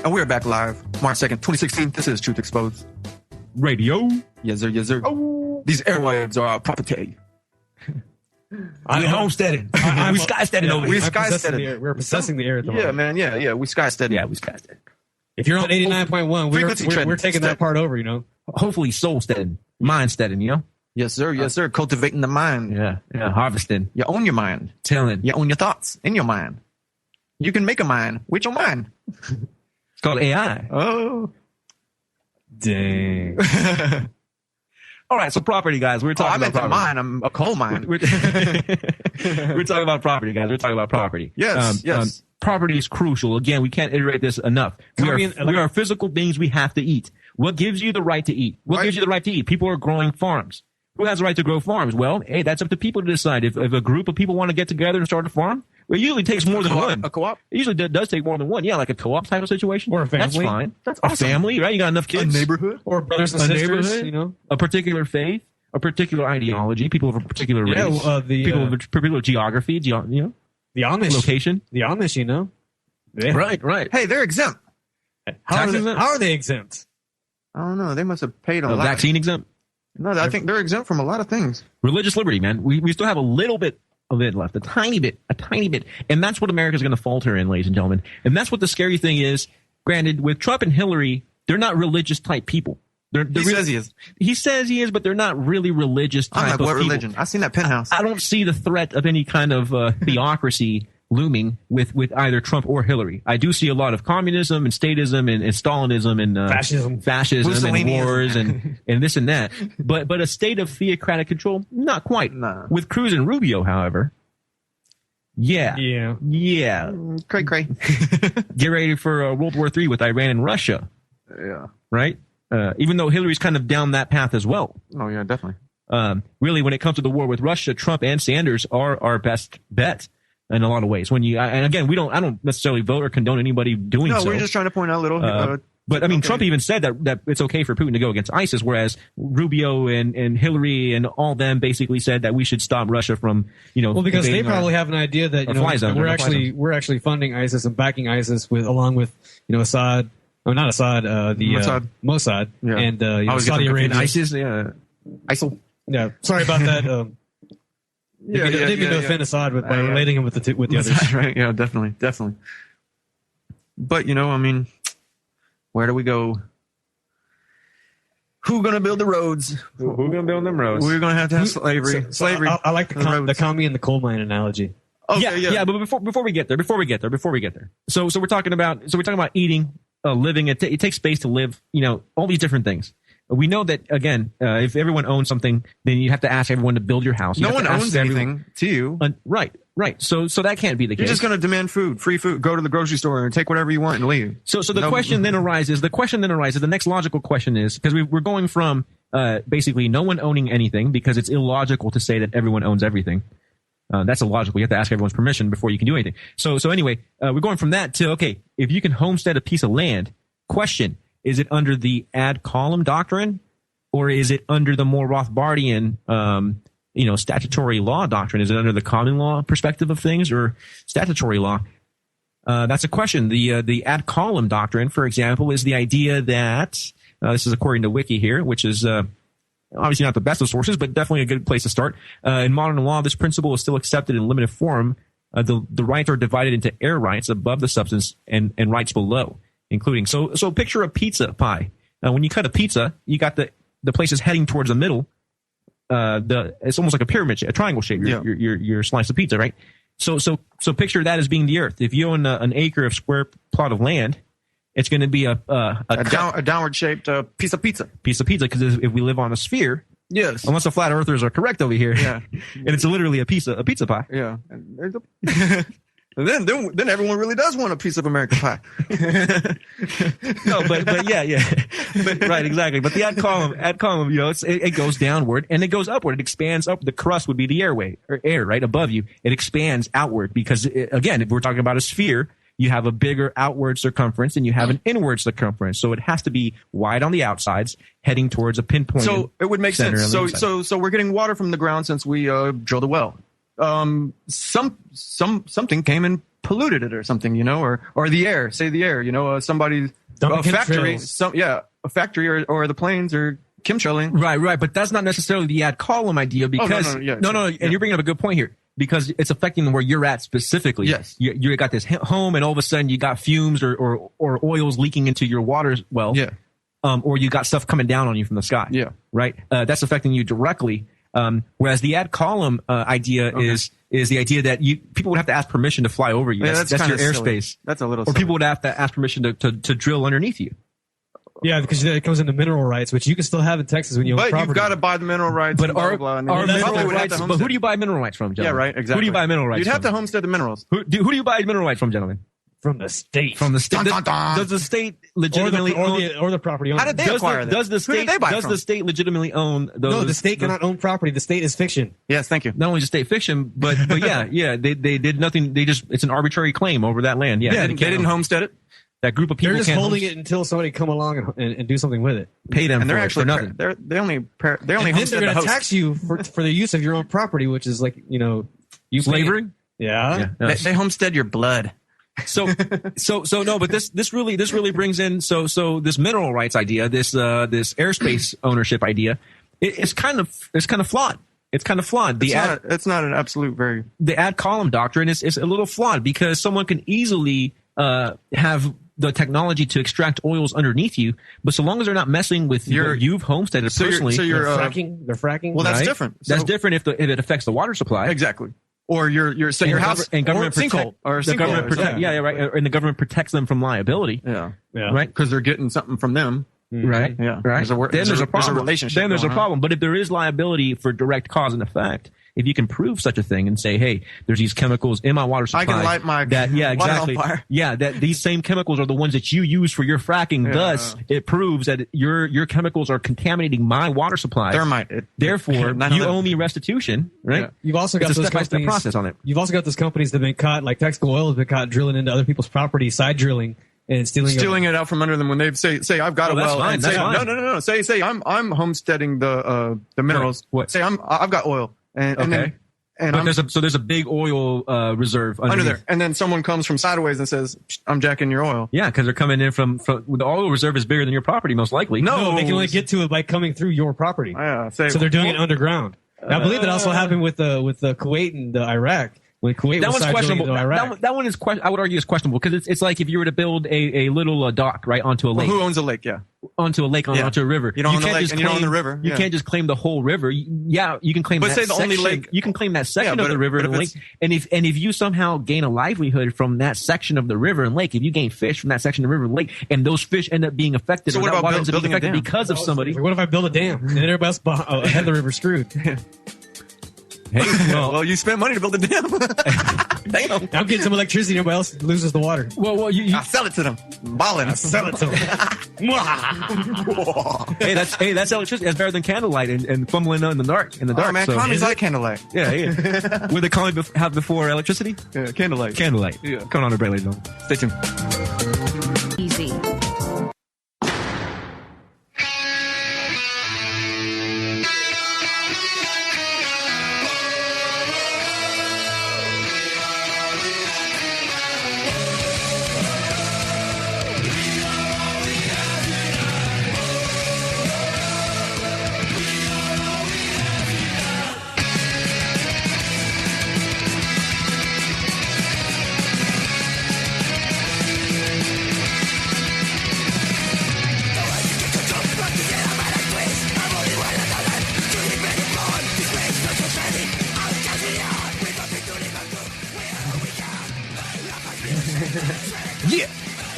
And we're back live, March 2nd, 2016. This is Truth Exposed Radio. Yes, sir. Yes, sir. Oh. These airwaves are our property. I'm homesteading. We skysteading over here. We skysteading. We're possessing the air at the moment. Yeah, man. Yeah. We skysteading. Yeah, we skysteading. If you're on 89.1, we're taking that part over, Hopefully soul-steading, mind-steading, Yes, sir. Yes, sir. Cultivating the mind. Yeah. Harvesting. You own your mind. Telling. You own your thoughts in your mind. You can make a mind with your mind. It's called AI. Oh. Dang. All right, so property, guys. We're talking about property. Mine. I'm a coal mine. We're talking about property, guys. We're talking about property. Yes, yes. Property is crucial. Again, we can't iterate this enough. We are physical beings. We have to eat. What gives you the right to eat? What gives you the right to eat? People are growing farms. Who has the right to grow farms? Well, hey, that's up to people to decide. If a group of people want to get together and start a farm, well, it usually takes more than one. A co-op? It usually does take more than one. Yeah, like a co-op type of situation. Or a family. That's fine. That's awesome. A family, right? You got enough kids. A neighborhood. Or brothers and sisters, A particular faith, a particular ideology, people of a particular race, people of a particular geography, the Amish. Location. The Amish, Yeah. Right. Hey, they're exempt. How are they exempt? I don't know. They must have paid a lot. Vaccine exempt? No, I think they're exempt from a lot of things. Religious liberty, man. We still have a little bit of it left, a tiny bit. And that's what America's going to falter in, ladies and gentlemen. And that's what the scary thing is. Granted, with Trump and Hillary, they're not religious type people. He says he is. He says he is, but they're not really religious type of people. What religion? I've seen that penthouse. I don't see the threat of any kind of theocracy looming with either Trump or Hillary. I do see a lot of communism and statism and Stalinism and fascism and wars and this and that. But a state of theocratic control, not quite. No. With Cruz and Rubio, however, yeah. Cray. Get ready for World War III with Iran and Russia. Yeah. Right? Even though Hillary's kind of down that path as well. Oh, yeah, definitely. Really, when it comes to the war with Russia, Trump and Sanders are our best bet. in a lot of ways. When you and again, I don't necessarily vote or condone anybody doing so. No, we're just trying to point out little. But I mean, Trump even said that it's okay for Putin to go against ISIS, whereas Rubio and Hillary and all them basically said that we should stop Russia from, well, because they probably have an idea that we're actually funding ISIS and backing ISIS along with Assad, or not Assad, Mossad, and Saudi Arabia. ISIS, ISIL. Yeah, sorry about that. I didn't mean to offend Assad by relating him with the others. Right? Yeah, definitely. But I mean, where do we go? Who gonna build the roads? Who gonna build them roads? We're gonna have to have slavery. Slavery. I like the commie and the coal mine analogy. Okay, yeah. But before we get there. So we're talking about eating, living. It takes space to live. All these different things. We know that, again, if everyone owns something, then you have to ask everyone to build your house. No one owns anything to you. Right. So that can't be the case. You're just going to demand food, free food, go to the grocery store and take whatever you want and leave. So the question then arises, the next logical question is, because we're going from basically no one owning anything, because it's illogical to say that everyone owns everything. That's illogical. You have to ask everyone's permission before you can do anything. So anyway, we're going from that to, okay, if you can homestead a piece of land, question, is it under the ad column doctrine, or is it under the more Rothbardian, statutory law doctrine? Is it under the common law perspective of things or statutory law? That's a question. The ad column doctrine, for example, is the idea that this is according to Wiki here, which is obviously not the best of sources, but definitely a good place to start. In modern law, this principle is still accepted in limited form. The rights are divided into air rights above the substance and rights below, including so picture a pizza pie. When you cut a pizza, you got the place is heading towards the middle. It's almost like a pyramid shape, a triangle shape. Your slice of pizza, right? So picture that as being the earth. If you own an acre of square plot of land, it's going to be a downward shaped piece of pizza. Because if we live on a sphere, yes, unless the flat earthers are correct over here, yeah, and it's literally a pizza pie. Yeah. And then everyone really does want a piece of American pie. No, but yeah. But, right, exactly. But the ad column, it goes downward and it goes upward. It expands up. The crust would be the air, right, above you. It expands outward because, again, if we're talking about a sphere, you have a bigger outward circumference and you have an inward circumference. So it has to be wide on the outsides, heading towards a pinpoint. So it would make sense. So we're getting water from the ground since we drilled a well. Something came and polluted it or something, or the air, somebody, a factory, a factory or the planes are chemtrailing. Right. But that's not necessarily the ad column idea because, and you're bringing up a good point here because it's affecting where you're at specifically. Yes. You got this home and all of a sudden you got fumes or oils leaking into your water well. Yeah. Or you got stuff coming down on you from the sky. Yeah. Right. That's affecting you directly. Whereas the ad column idea is the idea that people would have to ask permission to fly over you. Yeah, that's your airspace. That's a little. Or people would have to ask permission to drill underneath you. Yeah, because it comes into mineral rights, which you can still have in Texas when you own property. But you've got to buy the mineral rights. But mineral rights. But who do you buy mineral rights from, gentlemen? Yeah, right. Exactly. Who do you buy mineral rights? You'd have to homestead the minerals. Who do you buy mineral rights from, gentlemen? From the state. From the state. Does the state legitimately or the property owner? How did they acquire that? Does the state legitimately own those? No, the state cannot own property. The state is fiction. Yes, thank you. Not only is state fiction, but yeah, they did nothing. It's an arbitrary claim over that land. Yeah, they didn't homestead it. That group of people they're just holding it until somebody come along and do something with it. Pay them, and they're actually for nothing. They only homestead they're going to tax you for the use of your own property, which is like slavery. Yeah. They homestead your blood. So no, but this really brings in so this mineral rights idea, this airspace ownership idea, it's kind of flawed. It's kind of flawed. It's not an absolute the ad column doctrine is a little flawed because someone can easily have the technology to extract oils underneath you, but so long as they're not messing with you've homesteaded personally. They're fracking. Well, that's right? different. That's different if it affects the water supply. Exactly. Or your house and government and the government protects them from liability. Yeah. Right. Because they're getting something from them. Right. Yeah. Right. Then there's a problem. But if there is liability for direct cause and effect, if you can prove such a thing and say, hey, there's these chemicals in my water supply. I can light my exactly. water on fire. Yeah, that these same chemicals are the ones that you use for your fracking. Yeah. Thus, it proves that your chemicals are contaminating my water supply. Thermite. Therefore, you owe me restitution, right? Yeah. You've also got it's a those step-by-step companies. process on it. You've also got those companies that have been caught, like Texaco Oil has been caught drilling into other people's property, side drilling, and stealing it out from under them when they say I've got a well, fine, and that's say fine. no. Say I'm homesteading the minerals. What? Say I've got oil, and Okay. then But there's a big oil reserve under underneath. there, and then someone comes from sideways and says, "I'm jacking your oil." Yeah, because they're coming in from the oil reserve is bigger than your property, most likely. No, they can only get to it by coming through your property. Yeah, so they're doing it underground. And I believe that also happened with Kuwait and Iraq. When Kuwait That was one's side drilling questionable. into Iraq. That one is I would argue is questionable because it's like if you were to build a little dock right onto a lake. Well, who owns a lake? Yeah, onto a lake, onto a river. You don't own the can't lake, just and you don't own the river. You Yeah. can't just claim the whole river. Yeah, you can claim. But that say the only section. lake- You can claim that section Yeah, of the river but and if lake. it's- And if you somehow gain a livelihood from that section of the river and lake, if you gain fish from that section of the river and lake, and those fish end up being affected, So or what that about water ends up being building a affected dam? because of somebody? What if I build a dam and everybody else ahead of the river screwed? Hey, well, you spent money to build a dam. Damn. I'm getting some electricity. Everybody else loses the water. Well, you I sell it to them. Ballin'. I sell it to them. hey, that's electricity. That's better than candlelight and fumbling in the dark. Oh man, so. commies like candlelight. Yeah. Would the commie have before electricity? Yeah, candlelight. Candlelight. Yeah. Coming on the break, ladies and gentlemen. Stay tuned. Easy. Yeah.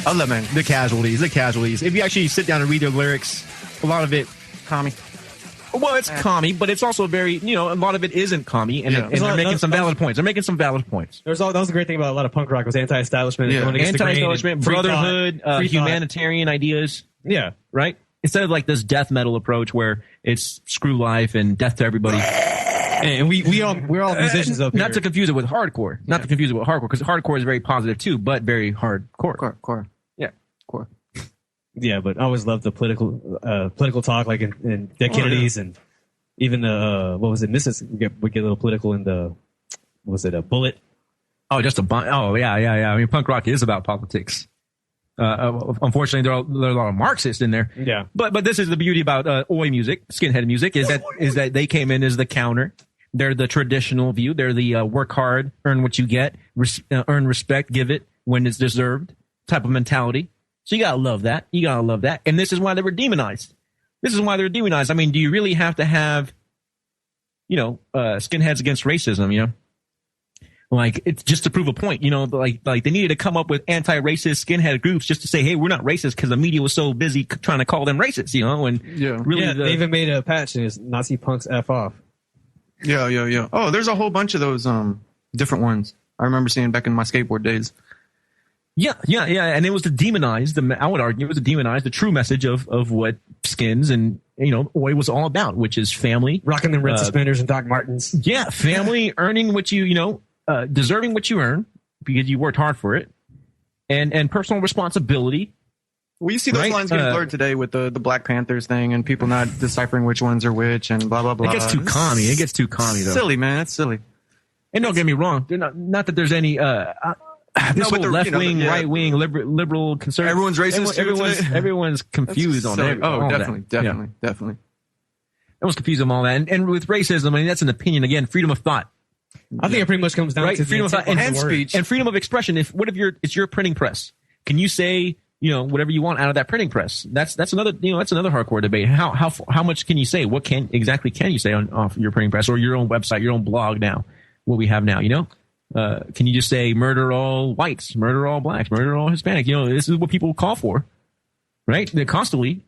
I love, man. The casualties. If you actually sit down and read their lyrics, a lot of it, commie. Well, it's commie, but it's also very, a lot of it isn't commie, and, Yeah. and they're making some valid points. That was the great thing about a lot of punk rock was anti-establishment. Yeah. going against the grain Anti-establishment, and free brotherhood, thought, free thought. humanitarian ideas. Yeah. Right? Instead of like this death metal approach where it's screw life and death to everybody. And we're all musicians up here. Not to confuse it with hardcore. Not to confuse it with hardcore, because hardcore is very positive too, but very hardcore. Core. Yeah. Core. Yeah, but I always loved the political talk, like in Dead Kennedys and even what was it? We get a little political in the a Bullet? Oh, just yeah. I mean, punk rock is about politics. Unfortunately, there are a lot of Marxists in there. Yeah. But this is the beauty about Oi music, skinhead music, is that they came in as the counter. They're the traditional view. They're the work hard, earn what you get, earn respect, give it when it's deserved type of mentality. So you gotta love that. And this is why they were demonized. I mean, do you really have to have, skinheads against racism, Like, it's just to prove a point, like they needed to come up with anti-racist skinhead groups just to say, hey, we're not racist because the media was so busy trying to call them racist, and really they even made a patch and it's Nazi punks F off. Yeah. Oh, there's a whole bunch of those different ones. I remember seeing back in my skateboard days. Yeah. And it was to demonize I would argue it was to demonize the true message of what Skins and, Oi was all about, which is family. Rocking them red suspenders and Doc Martens. Yeah. Family, earning what deserving what you earn because you worked hard for it, and personal responsibility. Well, you see those lines getting blurred today with the Black Panthers thing and people not deciphering which ones are which and blah, blah, blah. It gets too commie, though. Silly, man. It's silly. And don't get me wrong. They're not that there's any this whole left wing, right wing, liberal, conservative. Everyone's racist. Everyone's confused on that. Oh, definitely. Everyone's confused on all that. And with racism, I mean, that's an opinion. Again, freedom of thought. I think it pretty much comes down to freedom of thought and speech and freedom of expression. It's your printing press. Can you say whatever you want out of that printing press? That's another hardcore debate. How much can you say? What can you say off your printing press or your own website, your own blog now? What we have now, can you just say murder all whites, murder all blacks, murder all Hispanic? This is what people call for, right? They're constantly.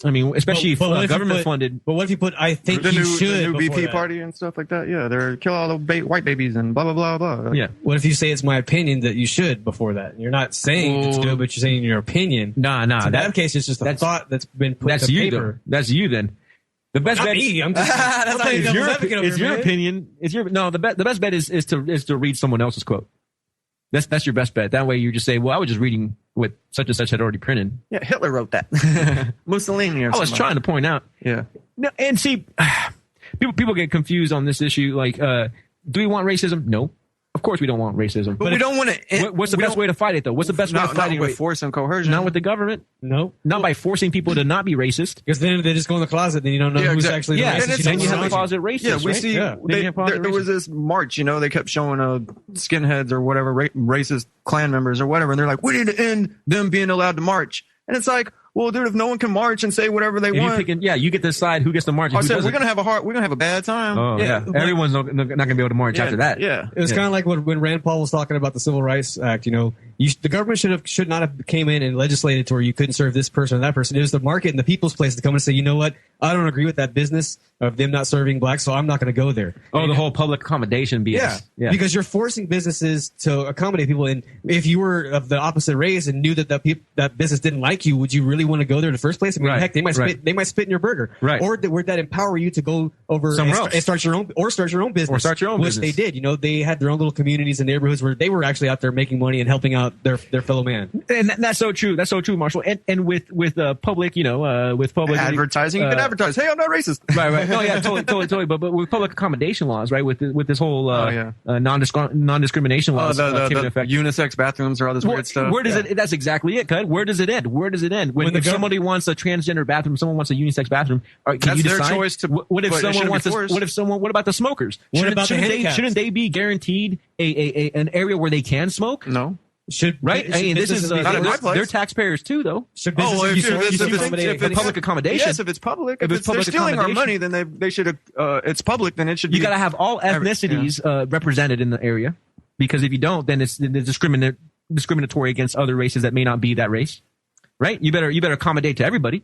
I mean, especially But what if you government put- funded. But what if you put, I think The you new should BP before that? party and stuff like that. Yeah, they're kill all the white babies and blah blah blah blah. Yeah. What if you say it's my opinion that you should before that? You're not saying it's good, but you're saying your opinion. Nah. So in that case, it's just a thought that's been put That's to you, paper. though. That's you, then. The best Not bet. me. I'm just I'm playing It's devil's your, advocate over it's here, your man. opinion. It's your no. The best bet is to read someone else's quote. That's your best bet. That way you just say, well, I was just reading what such and such had already printed. Yeah, Hitler wrote that. Mussolini. Or I was somebody. trying to point out. Yeah. No, and see, people get confused on this issue. Like, do we want racism? No. Of course we don't want racism. But we don't want to. What's the best way to fight it, though? What's the best way to fight it? Not with force and coercion. Not with the government. No. Not by forcing people to not be racist. Because then they just go in the closet, then you don't know who's actually the racist. Then you have the closet racist. Yeah, we right? see. Yeah. Then you have closet There was racist. this march. They kept showing skinheads or whatever racist Klan members or whatever, and they're like, "We need to end them being allowed to march." And it's like, well, dude, if no one can march and say whatever they want, you get to decide who gets to march. And I who said doesn't. we're gonna have a bad time. Oh yeah, everyone's not going to be able to march after that. Yeah, It was kind of like when Rand Paul was talking about the Civil Rights Act. The government should not have came in and legislated to where you couldn't serve this person or that person. It was the market and the people's place to come and say, you know what, I don't agree with that business of them not serving blacks, so I'm not going to go there. Oh, the whole public accommodation BS. Yeah, because you're forcing businesses to accommodate people. And if you were of the opposite race and knew that that business didn't like you, would you really want to go there in the first place? I mean, Right, heck, they might right. spit in your burger, Right. Or would that empower you to go over Somewhere and, else. and start your own business, Or start your own which business. they did. They had their own little communities and neighborhoods where they were actually out there making money and helping out their fellow man. And that's so true. That's so true, Marshall. And with public, with public advertising, you can advertise. Hey, I'm not racist. Right. No, yeah, totally. But with public accommodation laws, right? With this whole non-discrimination laws taking the effect. unisex bathrooms or all this weird stuff. Where does it? That's exactly it, Cud. Where does it end? If somebody wants a transgender bathroom, someone wants a unisex bathroom, can That's you their decide? choice to- What if but it someone shouldn't wants? be forced. What about the smokers? What about the handicaps? Shouldn't they be guaranteed an area where they can smoke? No. Right? I mean, this is not in my place. they're taxpayers too, though. Should Oh, if it's public accommodation. Yes, if it's public. If, If it's it's they're public stealing our accommodation. money, then they should. It's public, then it should. You be got to have all ethnicities represented in the area, because if you don't, then it's discriminatory against other races that may not be that race. Right? You better accommodate to everybody.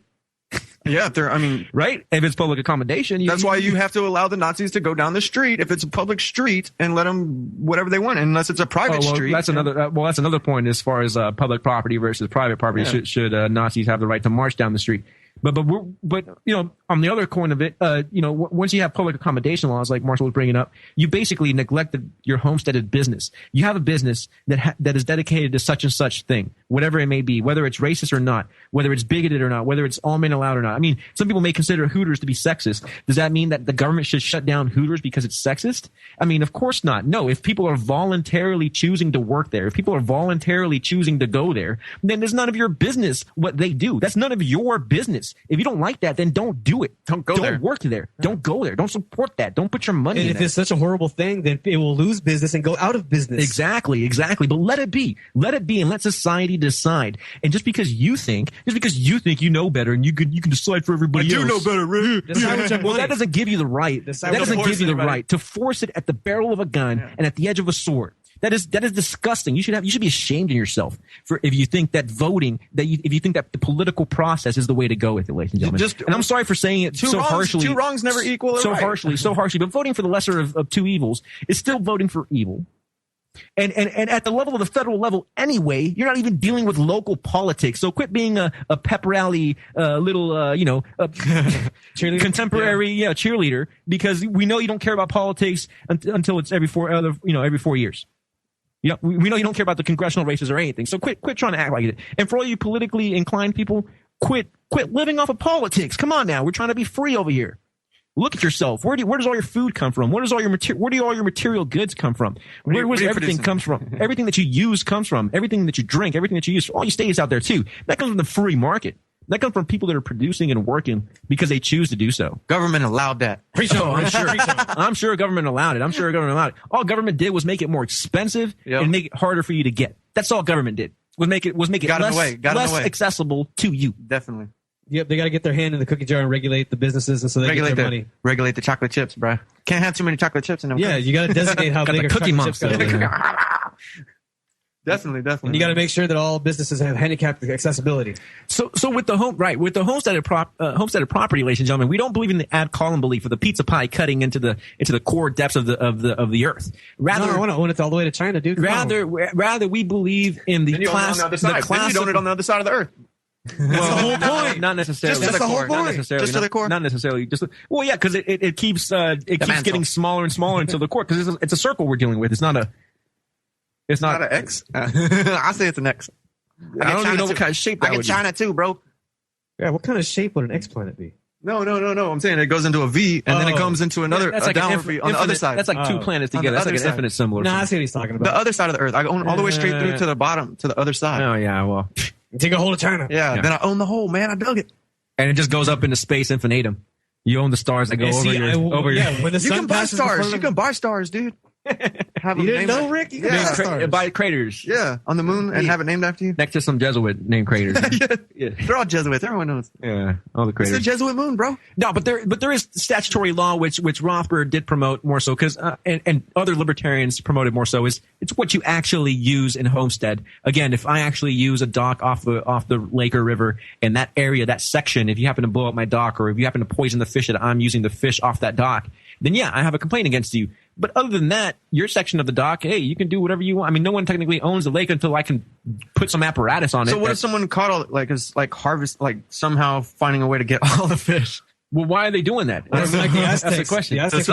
Yeah, I mean, right? If it's public accommodation, that's why you have to allow the Nazis to go down the street if it's a public street and let them whatever they want, unless it's a private street. That's another point as far as public property versus private property. Yeah. Should Nazis have the right to march down the street? But on the other coin of it, once you have public accommodation laws like Marshall was bringing up, you basically neglected your homesteaded business. You have a business that is dedicated to such and such thing, whatever it may be, whether it's racist or not, whether it's bigoted or not, whether it's all men allowed or not. I mean, some people may consider Hooters to be sexist. Does that mean that the government should shut down Hooters because it's sexist? I mean, of course not. No, if people are voluntarily choosing to work there, if people are voluntarily choosing to go there, then it's none of your business what they do. That's none of your business. If you don't like that, then don't do it. Don't go there. Don't work there. Don't go there. Don't support that. Don't put your money And in if that. it's such a horrible thing, then it will lose business and go out of business. Exactly. But let it be, and let society decide. And just because you think you know better and you can decide for everybody else. I do know better, right? Well, that doesn't give you the right. That doesn't give you the right to force it at the barrel of a gun and at the edge of a sword. That is disgusting. You should be ashamed of yourself if you think that voting, if you think that the political process is the way to go with it, ladies and gentlemen. And I'm sorry for saying it so harshly. Two wrongs never equal a right. So harshly. But voting for the lesser of two evils is still voting for evil. And at the level of the federal level anyway, you're not even dealing with local politics. So quit being a pep rally, contemporary cheerleader, because we know you don't care about politics until it's every 4 years. We know you don't care about the congressional races or anything. So quit trying to act like it. And for all you politically inclined people, quit living off of politics. Come on now, we're trying to be free over here. Look at yourself. Where does all your food come from? Where do all your material goods come from? Where does everything comes from? Everything that you use comes from. Everything that you drink, everything that you use, all you states out there too. That comes from the free market. That comes from people that are producing and working because they choose to do so. Government allowed that. I'm sure government allowed it. All government did was make it more expensive and make it harder for you to get. That's all government did. Was make it less accessible to you. Definitely. Yep, they got to get their hand in the cookie jar and regulate the businesses, and so they get their money. Regulate the chocolate chips, bro. Can't have too many chocolate chips in them. Yeah, you got to designate how big the a Cookie chocolate chips Monster. got to be. Definitely. And you got to make sure that all businesses have handicapped accessibility. So with the homesteaded property, ladies and gentlemen, we don't believe in the ad column belief of the pizza pie cutting into the core depths of the earth. Rather, I want to own it all the way to China, dude. Rather, we believe in the class. Then you own it on the other side of the earth. That's the whole point. Not necessarily. Just to the core. Not necessarily. Just to the core. Not necessarily. Well, yeah, because it keeps getting smaller and smaller until the core. Because it's a circle we're dealing with. It's not an X. I say it's an X. I don't even know what kind of shape that would be. I get China too, bro. Yeah, what kind of shape would an X planet be? No. I'm saying it goes into a V and then it comes into another downward V on the other side. That's like two planets together. That's like an infinite symbol. No, I see what he's talking about. The other side of the Earth. I own all the way straight through to the bottom, to the other side. Oh, yeah, well. Take a hold of China. Yeah, then I own the whole, man. I dug it. And it just goes up into space infinitum. You own the stars that go over your... When the sun you can buy passes stars. You can buy stars, dude. You didn't know, Rick? You can buy stars. Buy craters. Yeah, on the moon and have it named after you. Next to some Jesuit named craters. Yeah. They're all Jesuits. Everyone knows. Yeah, all the craters. It's a Jesuit moon, bro. No, but there is statutory law which Rothbard did promote more so because and other libertarians promoted more so is it's what you actually use in homestead. Again, if I actually use a dock off the lake or river and that area, that section, if you happen to blow up my dock or if you happen to poison the fish that I'm using the fish off that dock, then yeah, I have a complaint against you. But other than that, your section of the dock, hey, you can do whatever you want. I mean, no one technically owns the lake until I can put some apparatus on it. So what if someone caught all, harvest, somehow finding a way to get all the fish? Well, why are they doing that? That's like the Aztecs. That's the question. The Aztecs,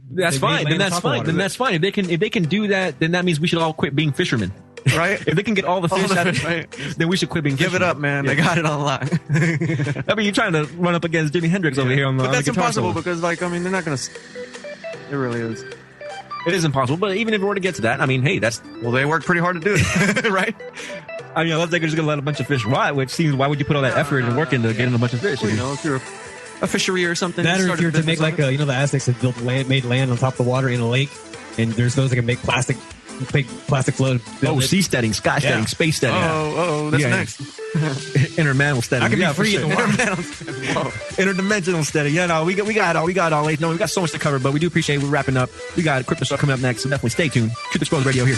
that's fine. Then that's fine. Then that's fine. If they can do that, then that means we should all quit being fishermen. Right? If they can get all the fish out of it, then we should quit being fishermen. Give it up, man. Yeah. They got it on lock. I mean, you're trying to run up against Jimi Hendrix over here on the But that's impossible solo. because, they're not going to... It really is. It is impossible, but even if it were to get to that, I mean, hey, that's... Well, they work pretty hard to do it, right? I mean, unless they're just going to let a bunch of fish rot, which seems, why would you put all that effort and work into getting a bunch of fish? Well, if you're a fishery or something... That or if you're to make the Aztecs have made land on top of the water in a lake, and there's those that can make plastic float. Seasteading, sky-steading, space-steading. Oh, that's next. Intermantle steading. I can be free in the water. Interdimensional steading. Yeah, no, we got all. No, we got so much to cover, but we do appreciate we're wrapping up. We got crypto stuff coming up next, so definitely stay tuned. Truth Exposed Radio here.